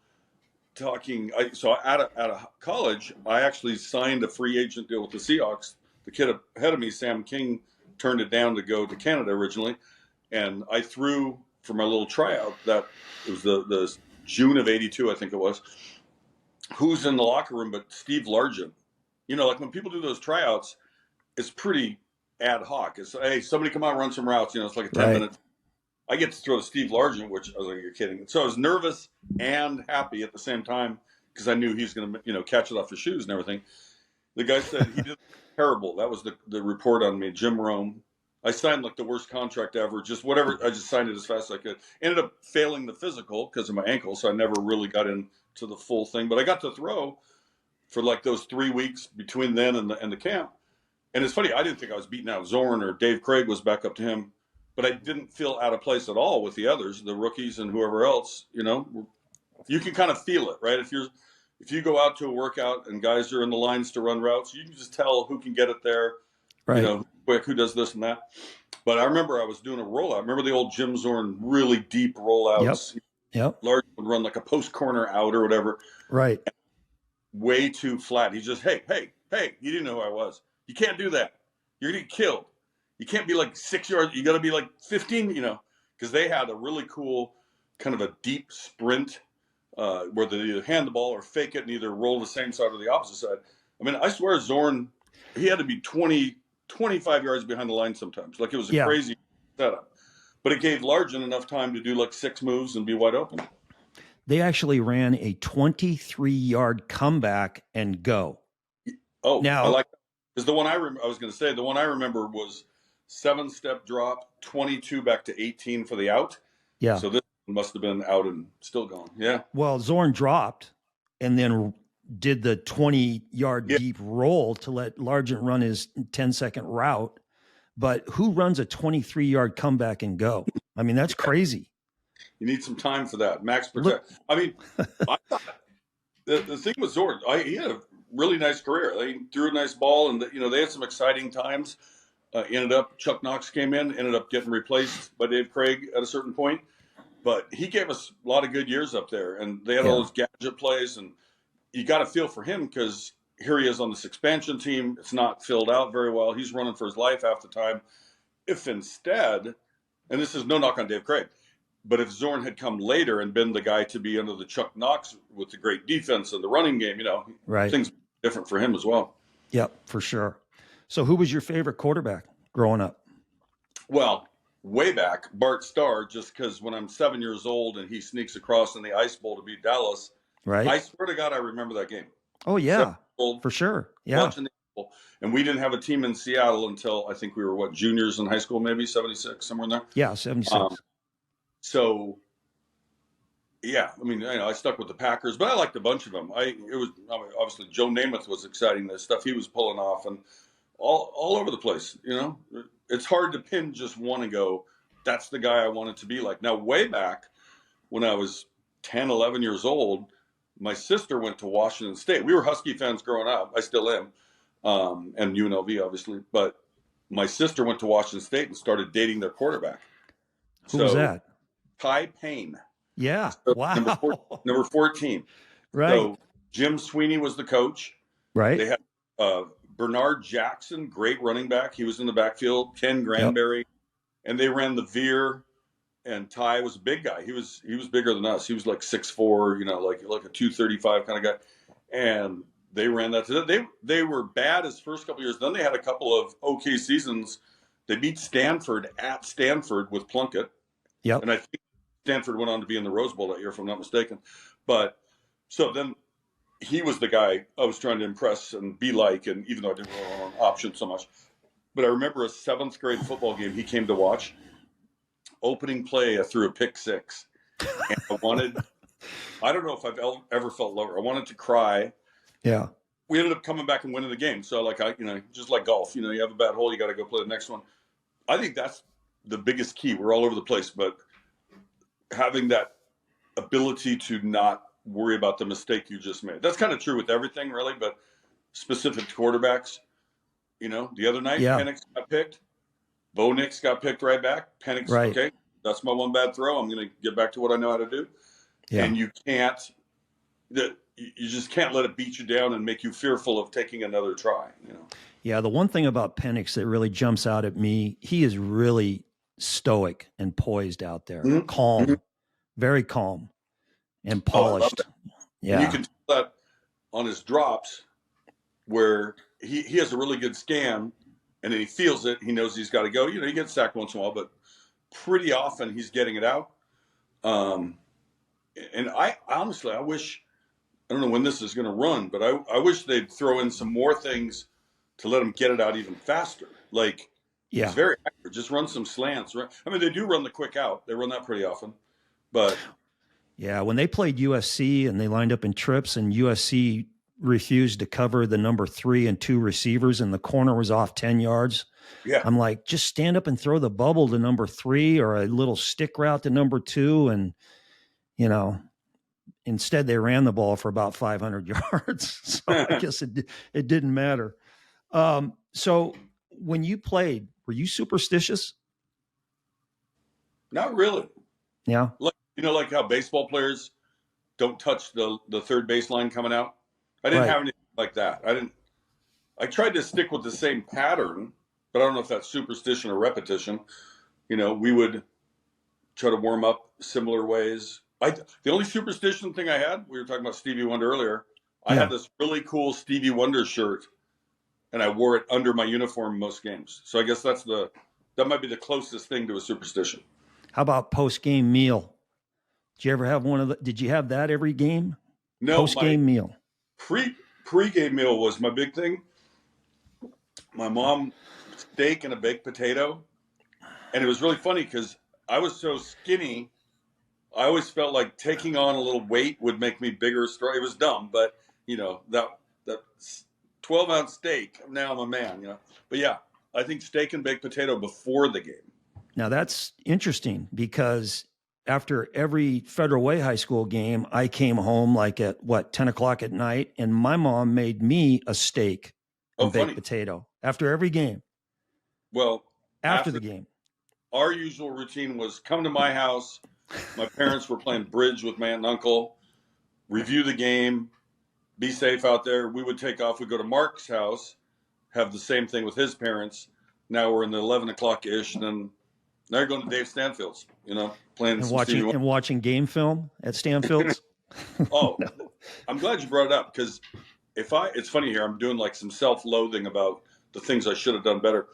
talking. So out of college, I actually signed a free agent deal with the Seahawks. The kid ahead of me, Sam King, turned it down to go to Canada originally. And I threw for my little tryout that it was the June of '82, I think it was. Who's in the locker room but Steve Largent? Like when people do those tryouts, it's pretty ad hoc. It's, hey, somebody come out, run some routes. It's like a 10-minute. I get to throw to Steve Largent, which I was like, you're kidding. So I was nervous and happy at the same time because I knew he's going to, catch it off his shoes and everything. The guy said he did terrible. That was the report on me, Jim Rome. I signed like the worst contract ever, just whatever. I just signed it as fast as I could. Ended up failing the physical because of my ankle, so I never really got into the full thing. But I got to throw for like those 3 weeks between then and the camp. And it's funny, I didn't think I was beating out Zorn or Dave Craig was back up to him, but I didn't feel out of place at all with the others, the rookies and whoever else. You can kind of feel it, right? If you go out to a workout and guys are in the lines to run routes, you can just tell who can get it there. Right. Quick, who does this and that. But I remember I was doing a rollout. Remember the old Jim Zorn really deep Yep. rollouts? Yep. Large would run like a post corner out or whatever. Right. Way too flat. He's just, hey, hey, hey. He didn't know who I was. You can't do that. You're going to get killed. You can't be like 6 yards. You got to be like 15, because they had a really cool kind of a deep sprint where they either hand the ball or fake it and either roll the same side or the opposite side. I mean, I swear Zorn, he had to be 20, 25 yards behind the line sometimes. Like it was a crazy setup. But it gave Largent enough time to do like 6 moves and be wide open. They actually ran a 23-yard comeback and go. Oh, now, I like that. Because the one I was going to say, the one I remember was 7-step drop, 22 back to 18 for the out. Yeah. So this must have been out and still gone. Yeah. Well, Zorn dropped and then did the 20-yard deep roll to let Largent run his 10-second route. But who runs a 23-yard comeback and go? I mean, that's crazy. You need some time for that. Max protect. I mean, I thought the thing with Zorn, he had a really nice career. They threw a nice ball, and they had some exciting times. Chuck Knox came in, ended up getting replaced by Dave Craig at a certain point. But he gave us a lot of good years up there, and they had all those gadget plays, and you got to feel for him because here he is on this expansion team. It's not filled out very well. He's running for his life half the time. If instead, and this is no knock on Dave Craig, but if Zorn had come later and been the guy to be under the Chuck Knox with the great defense and the running game, things different for him as well. Yep, for sure. So who was your favorite quarterback growing up? Well, way back, Bart Starr, just because when I'm 7 years old and he sneaks across in the Ice Bowl to beat Dallas, right? I swear to God, I remember that game. Oh, yeah, for sure. Yeah. Watching the Bowl. And we didn't have a team in Seattle until I think we were, juniors in high school, maybe 76, somewhere in there? Yeah, 76. So, yeah, I mean, I stuck with the Packers, but I liked a bunch of them. Obviously Joe Namath was exciting. The stuff he was pulling off, and all over the place. It's hard to pin just one and go, that's the guy I wanted to be like. Now, way back when I was 10, 11 years old, my sister went to Washington State. We were Husky fans growing up. I still am, and UNLV obviously. But my sister went to Washington State and started dating their quarterback. Who was that? Ty Payne. Yeah. So wow. Number 14. Right. So Jim Sweeney was the coach. Right. They had Bernard Jackson, great running back. He was in the backfield. Ken Granberry. And they ran the veer. And Ty was a big guy. He was bigger than us. He was like 6'4", like a 235 kind of guy. And they ran that. They were bad his first couple of years. Then they had a couple of okay seasons. They beat Stanford at Stanford with Plunkett. Yep. And I think Stanford went on to be in the Rose Bowl that year, if I'm not mistaken. But so then he was the guy I was trying to impress and be like, and even though I didn't run on option so much. But I remember a 7th grade football game he came to watch. Opening play, I threw a pick 6. And I don't know if I've ever felt lower. I wanted to cry. Yeah. We ended up coming back and winning the game. So just like golf, you have a bad hole, you got to go play the next one. I think that's the biggest key. We're all over the place, but having that ability to not worry about the mistake you just made. That's kind of true with everything, really, but specific to quarterbacks. The other night, Penix got picked. Bo Nix got picked right back. Penix, okay, that's my one bad throw. I'm going to get back to what I know how to do. Yeah. And you just can't let it beat you down and make you fearful of taking another try. Yeah, the one thing about Penix that really jumps out at me, he is really stoic and poised out there, calm, very calm and polished. Yeah, and you can tell that on his drops where he has a really good scan, and then he feels it. He knows he's got to go. He gets sacked once in a while, but pretty often he's getting it out. And I honestly, I don't know when this is going to run, but I wish they'd throw in some more things to let him get it out even faster. He's very accurate. Just run some slants. I mean, they do run the quick out. They run that pretty often, but. Yeah, when they played USC and they lined up in trips and USC refused to cover the number 3 and 2 receivers and the corner was off 10 yards. Yeah. I'm like, just stand up and throw the bubble to number 3 or a little stick route to number 2. And, instead they ran the ball for about 500 yards. So I guess it didn't matter. So when you played, were you superstitious? Not really. Yeah. Like, like how baseball players don't touch the third baseline coming out. I didn't Right. have anything like that. I tried to stick with the same pattern, but I don't know if that's superstition or repetition. We would try to warm up similar ways. The only superstition thing I had, we were talking about Stevie Wonder earlier. I Yeah. had this really cool Stevie Wonder shirt, and I wore it under my uniform most games. So I guess that might be the closest thing to a superstition. How about post-game meal? Did you ever have one of the, did you have that every game? No, my Post-game meal. pre-game meal was my big thing. My mom, steak and a baked potato. And it was really funny because I was so skinny. I always felt like taking on a little weight would make me bigger. It was dumb, but that 12-ounce steak. Now I'm a man. But yeah, I think steak and baked potato before the game. Now that's interesting because after every Federal Way High School game, I came home like at 10 o'clock at night, and my mom made me a steak and baked Funny. potato after every game. Well, after the game, our usual routine was come to my house. My parents were playing bridge with my aunt and uncle, review the game, be safe out there. We would take off. We'd go to Mark's house, have the same thing with his parents. Now we're in the 11 o'clock ish. And then now you're going to Dave Stanfield's, playing and watching game film at Stanfield's. Oh, no. I'm glad you brought it up because it's funny here. I'm doing like some self-loathing about the things I should have done better.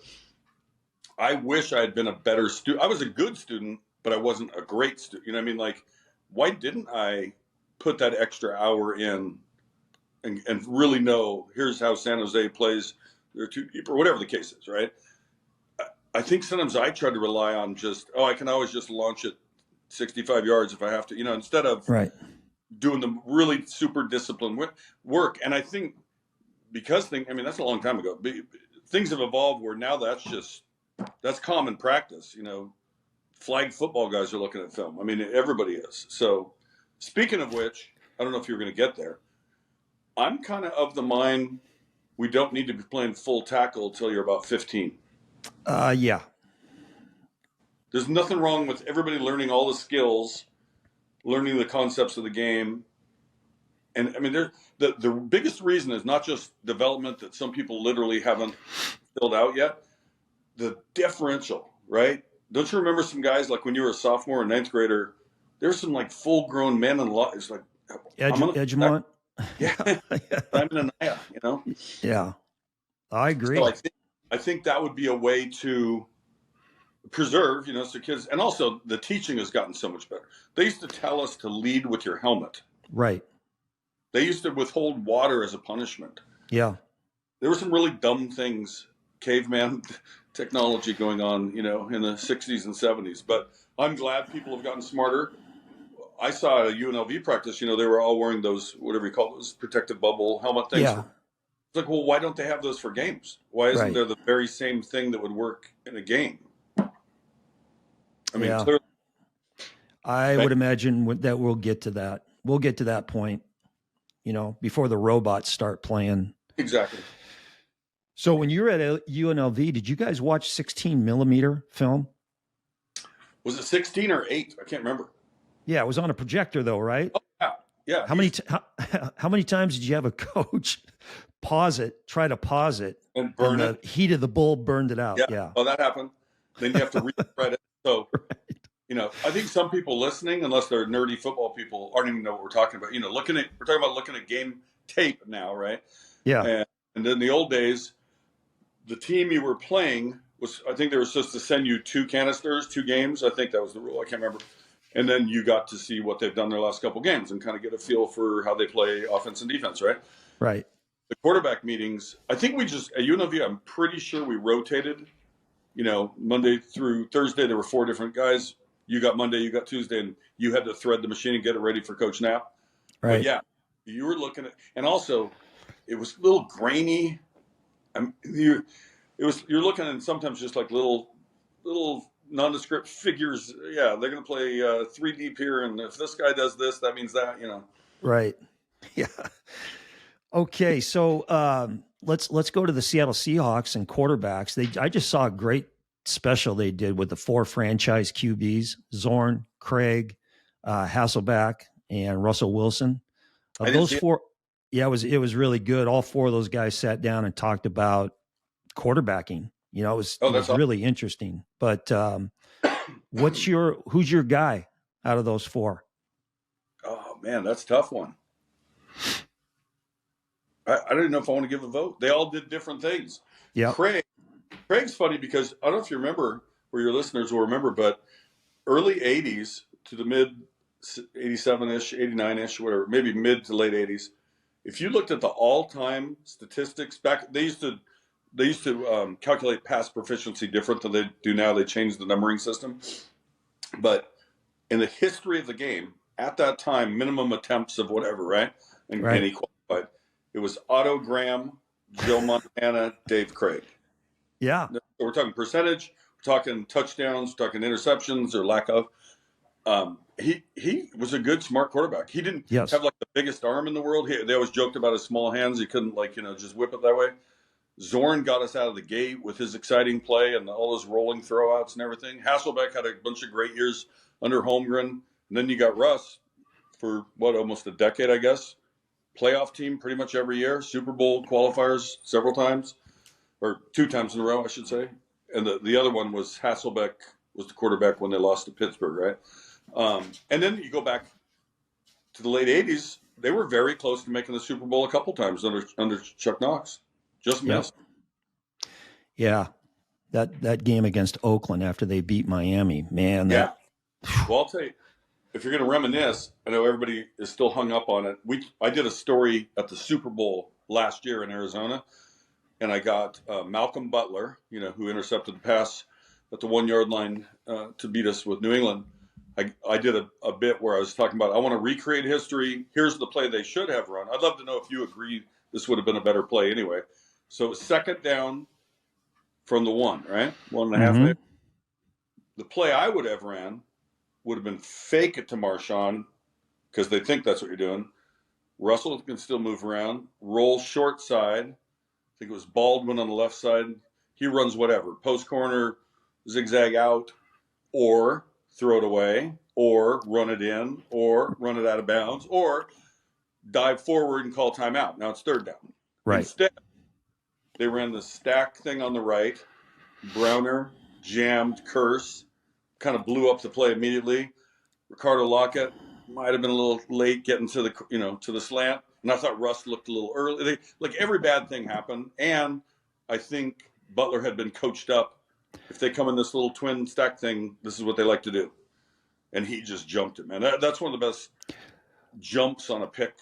I wish I had been a better student. I was a good student, but I wasn't a great student. You know what I mean? Like, why didn't I put that extra hour in and really know here's how San Jose plays? They're too deep or whatever the case is, right? I think sometimes I try to rely on I can always just launch it 65 yards if I have to, instead of doing the really super disciplined work. And I think that's a long time ago. Things have evolved where now that's common practice. Flag football guys are looking at film. I mean, everybody is. So speaking of which, I don't know if you're going to get there. I'm kind of the mind we don't need to be playing full tackle until you're about 15. Yeah. There's nothing wrong with everybody learning all the skills, learning the concepts of the game. And I mean, the biggest reason is not just development that some people literally haven't filled out yet. The differential, right? Don't you remember some guys like when you were a sophomore or ninth grader? There's some like full-grown men in law. It's like Edgemont. Yeah, Simon and Naya, Yeah, I agree. So I think that would be a way to preserve, so kids, and also the teaching has gotten so much better. They used to tell us to lead with your helmet. Right. They used to withhold water as a punishment. Yeah. There were some really dumb things, caveman technology going on, in the 60s and 70s. But I'm glad people have gotten smarter. I saw a UNLV practice, they were all wearing those, whatever you call those, protective bubble helmet things. Yeah. It's like, well, why don't they have those for games? Why isn't there the very same thing that would work in a game? I mean, clearly. I would imagine that we'll get to that. We'll get to that point, before the robots start playing. Exactly. So when you were at UNLV, did you guys watch 16 millimeter film? Was it 16 or 8? I can't remember. Yeah, it was on a projector though, right? Oh, yeah. Yeah. How many times did you have a coach try to pause it, and burn it? The heat of the bulb burned it out. Yeah. Oh, that happened. Then you have to retread it. So, I think some people listening, unless they're nerdy football people, aren't even know what we're talking about. We're talking about looking at game tape now, right? Yeah. And in the old days, the team you were playing I think they were supposed to send you 2 canisters, 2 games. I think that was the rule. I can't remember. And then you got to see what they've done their last couple games and kind of get a feel for how they play offense and defense, right? Right. The quarterback meetings, I think at UNLV, I'm pretty sure we rotated, Monday through Thursday, there were 4 different guys. You got Monday, you got Tuesday, and you had to thread the machine and get it ready for Coach Knapp. Right. But yeah, you were looking at, and also it was a little grainy. You're looking at sometimes just like little nondescript figures. Yeah, they're going to play 3 deep here, and if this guy does this, that means that. Right. Yeah. Okay, so let's go to the Seattle Seahawks and quarterbacks. I just saw a great special they did with the 4 franchise QBs, Zorn, Craig, Hasselbeck, and Russell Wilson. I Of didn't those see it. 4, yeah, it was really good. All 4 of those guys sat down and talked about quarterbacking. You know, Oh, it that's was awesome. really interesting. But who's your guy out of those 4? Oh man, that's a tough one. I don't know if I want to give a vote. They all did different things. Yep. Craig's funny because I don't know if you remember, or your listeners will remember, but early '80s to the mid '87-ish, '89-ish, whatever, maybe mid to late '80s. If you looked at the all-time statistics back, they used to calculate pass proficiency different than they do now. They changed the numbering system, but in the history of the game, at that time, minimum attempts of whatever, right? And Right. he qualified. It was Otto Graham, Joe Montana, Dave Craig. Yeah. So we're talking percentage, we're talking touchdowns, we're talking interceptions or lack of. He was a good, smart quarterback. He didn't Yes. have like the biggest arm in the world. They always joked about his small hands. He couldn't just whip it that way. Zorn got us out of the gate with his exciting play and all his rolling throwouts and everything. Hasselbeck had a bunch of great years under Holmgren. And then you got Russ for almost a decade, I guess. Playoff team pretty much every year. Super Bowl qualifiers several times, or 2 times in a row, I should say. And the other one was Hasselbeck was the quarterback when they lost to Pittsburgh, right? And then you go back to the late '80s. They were very close to making the Super Bowl a couple times under Chuck Knox. Just Yep. missed. Yeah. That game against Oakland after they beat Miami, man. Yeah. Well, I'll tell you, if you're going to reminisce, I know everybody is still hung up on it. I did a story at the Super Bowl last year in Arizona, and I got Malcolm Butler, who intercepted the pass at the 1-yard line to beat us with New England. I did a bit where I was talking about I want to recreate history. Here's the play they should have run. I'd love to know if you agree this would have been a better play anyway. So it was 2nd down from the 1, right? 1.5 Mhm. maybe. The play I would have ran would have been fake it to Marshawn because they think that's what you're doing. Russell can still move around. Roll short side. I think it was Baldwin on the left side. He runs whatever. Post corner, zigzag out, or throw it away, or run it in, or run it out of bounds, or dive forward and call timeout. Now it's 3rd down. Right. Instead, they ran the stack thing on the right. Browner jammed Curse, kind of blew up the play immediately. Ricardo Lockett might have been a little late getting to the slant, and I thought Russ looked a little early. Like every bad thing happened, and I think Butler had been coached up. If they come in this little twin stack thing, this is what they like to do, and he just jumped it, man. That's one of the best jumps on a pick,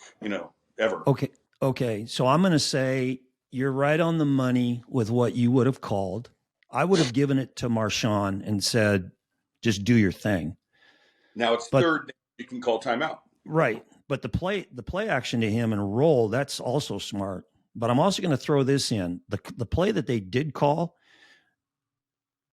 ever. Okay. So I'm going to say you're right on the money with what you would have called. I would have given it to Marshawn and said, just do your thing. Now it's But 3rd down, you can call timeout. right. But the play action to him and roll, that's also smart. But I'm also going to throw this in. The play that they did call,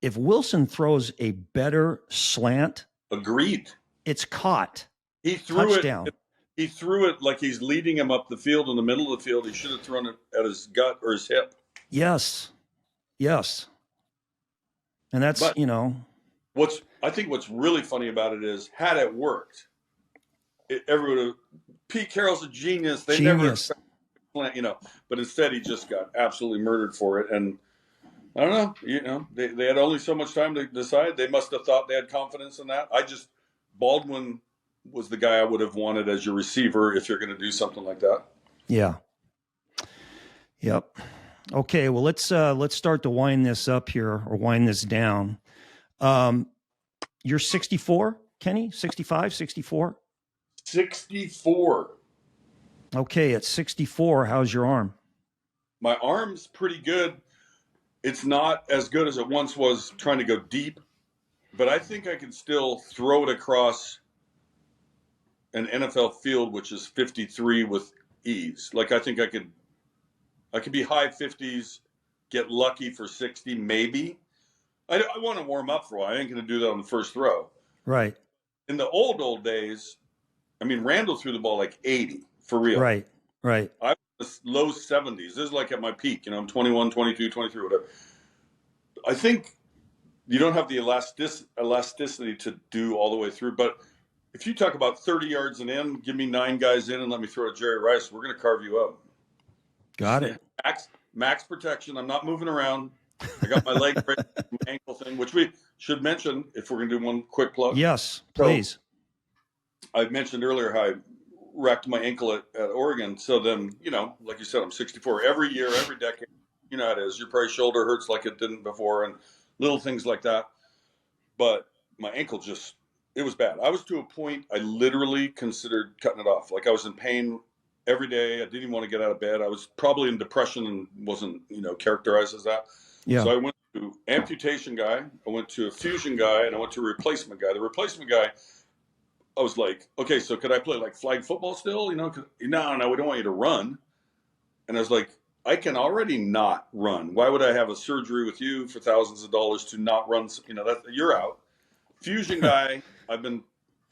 if Wilson throws a better slant, Agreed. it's caught. He threw Touchdown. He threw it like he's leading him up the field in the middle of the field. He should have thrown it at his gut or his hip. Yes. And that's, But I think what's really funny about it is, had it worked, everyone, Pete Carroll's a genius. They genius. never, but instead he just got absolutely murdered for it. And I don't know, they had only so much time to decide. They must have thought they had confidence in that. Baldwin was the guy I would have wanted as your receiver if you're going to do something like that. Yeah. Yep. Okay. Well, let's start to wind this up here, or wind this down. You're 64, Kenny? 65, 64? 64. Okay. At 64, how's your arm? My arm's pretty good. It's not as good as it once was trying to go deep, but I think I can still throw it across an NFL field, which is 53, with ease. Like I think I could be high 50s, get lucky for 60, maybe. I want to warm up for a while. I ain't going to do that on the first throw. Right. In the old days, Randall threw the ball like 80 for real. Right. I was low 70s. This is like at my peak. I'm 21, 22, 23, whatever. I think you don't have the elasticity to do all the way through. But if you talk about 30 yards and in, give me 9 guys in and let me throw a Jerry Rice, we're going to carve you up. Got it. Max protection. I'm not moving around. I got my leg right, my ankle thing, which we should mention if we're going to do one quick plug. Yes, please. So, I mentioned earlier how I wrecked my ankle at Oregon. So then, like you said, I'm 64. Every year, every decade, you know how it is. Your probably shoulder hurts like it didn't before and little things like that. But my ankle it was bad. I was to a point I literally considered cutting it off. Like I was in pain every day. I didn't even want to get out of bed. I was probably in depression and wasn't, characterized as that. Yeah. So I went to amputation guy, I went to a fusion guy, and I went to a replacement guy. The replacement guy, I was like, okay, so could I play like flag football still? No, we don't want you to run. And I was like, I can already not run. Why would I have a surgery with you for thousands of dollars to not run? You're out. Fusion guy, I've been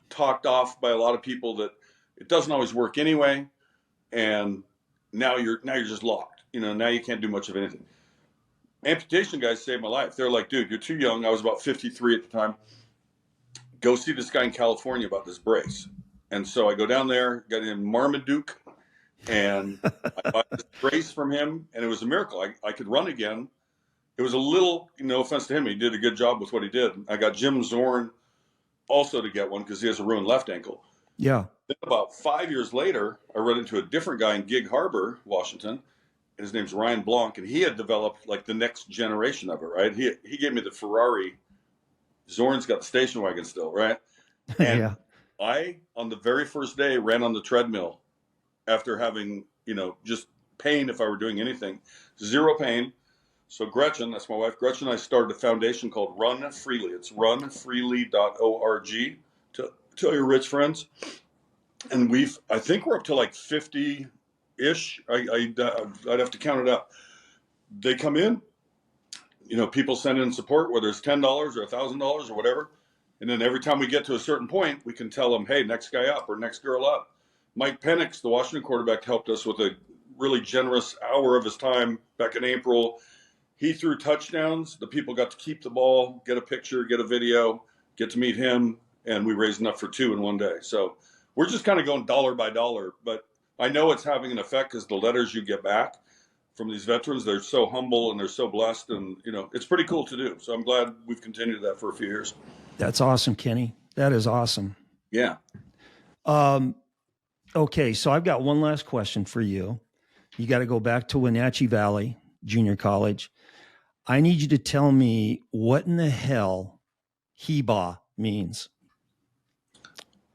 talked off by a lot of people that it doesn't always work anyway. And now you're just locked. Now you can't do much of anything. Amputation guys saved my life. They're like, dude, you're too young. I was about 53 at the time. Go see this guy in California about this brace. And so I go down there, got in Marmaduke, and I bought this brace from him, and it was a miracle. I could run again. It was a little, no offense to him, he did a good job with what he did. I got Jim Zorn also to get one because he has a ruined left ankle. Yeah. Then about 5 years later, I run into a different guy in Gig Harbor, Washington. His name's Ryan Blanc, and he had developed like the next generation of it, right? He gave me the Ferrari. Zorn's got the station wagon still, right? And Yeah. I, on the very first day, ran on the treadmill after having, just pain if I were doing anything. Zero pain. So Gretchen, that's my wife, Gretchen and I started a foundation called Run Freely. It's runfreely.org. Tell your rich friends. And I think we're up to like 50-ish. I'd have to count it up. They come in, people send in support, whether it's $10 or $1,000 or whatever. And then every time we get to a certain point, we can tell them, hey, next guy up or next girl up. Mike Penix, the Washington quarterback, helped us with a really generous hour of his time back in April. He threw touchdowns. The people got to keep the ball, get a picture, get a video, get to meet him, and we raised enough for 2 in one day. So we're just kind of going dollar by dollar. But I know it's having an effect because the letters you get back from these veterans, they're so humble and they're so blessed. And, it's pretty cool to do. So I'm glad we've continued that for a few years. That's awesome, Kenny. That is awesome. Yeah. Okay, so I've got one last question for you. You got to go back to Wenatchee Valley Junior College. I need you to tell me what in the hell Heba means.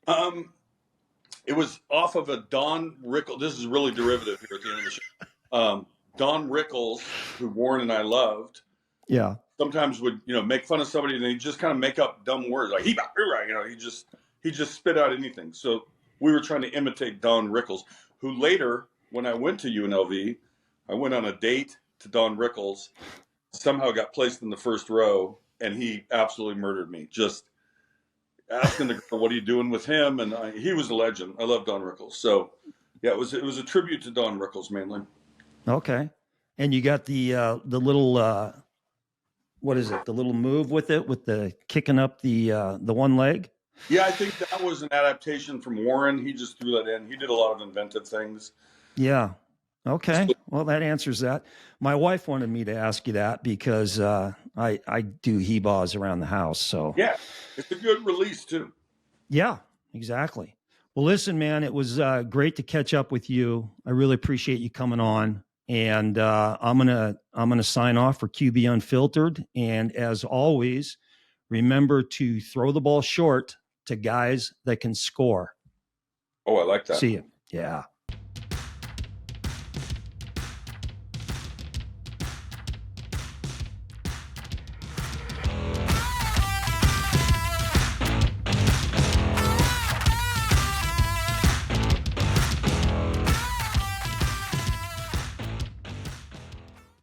It was off of a Don Rickles. This is really derivative here at the end of the show. Don Rickles, who Warren and I loved, Yeah. sometimes would make fun of somebody and he'd just kind of make up dumb words like Heba, he just spit out anything. So we were trying to imitate Don Rickles, who later, when I went to UNLV, I went on a date to Don Rickles, somehow got placed in the first row, and he absolutely murdered me. Just asking the girl, what are you doing with him? And he was a legend. I love Don Rickles. So yeah, it was a tribute to Don Rickles mainly. Okay. And you got the little, what is it? The little move with it, with the kicking up the one leg. Yeah, I think that was an adaptation from Warren. He just threw that in. He did a lot of inventive things. Yeah. Okay. Well, that answers that. My wife wanted me to ask you that because I do Hebas around the house. So yeah, it's a good release too. Yeah, exactly. Well, listen, man, it was great to catch up with you. I really appreciate you coming on. And I'm gonna sign off for QB Unfiltered. And as always, remember to throw the ball short to guys that can score. Oh, I like that. See you. Yeah.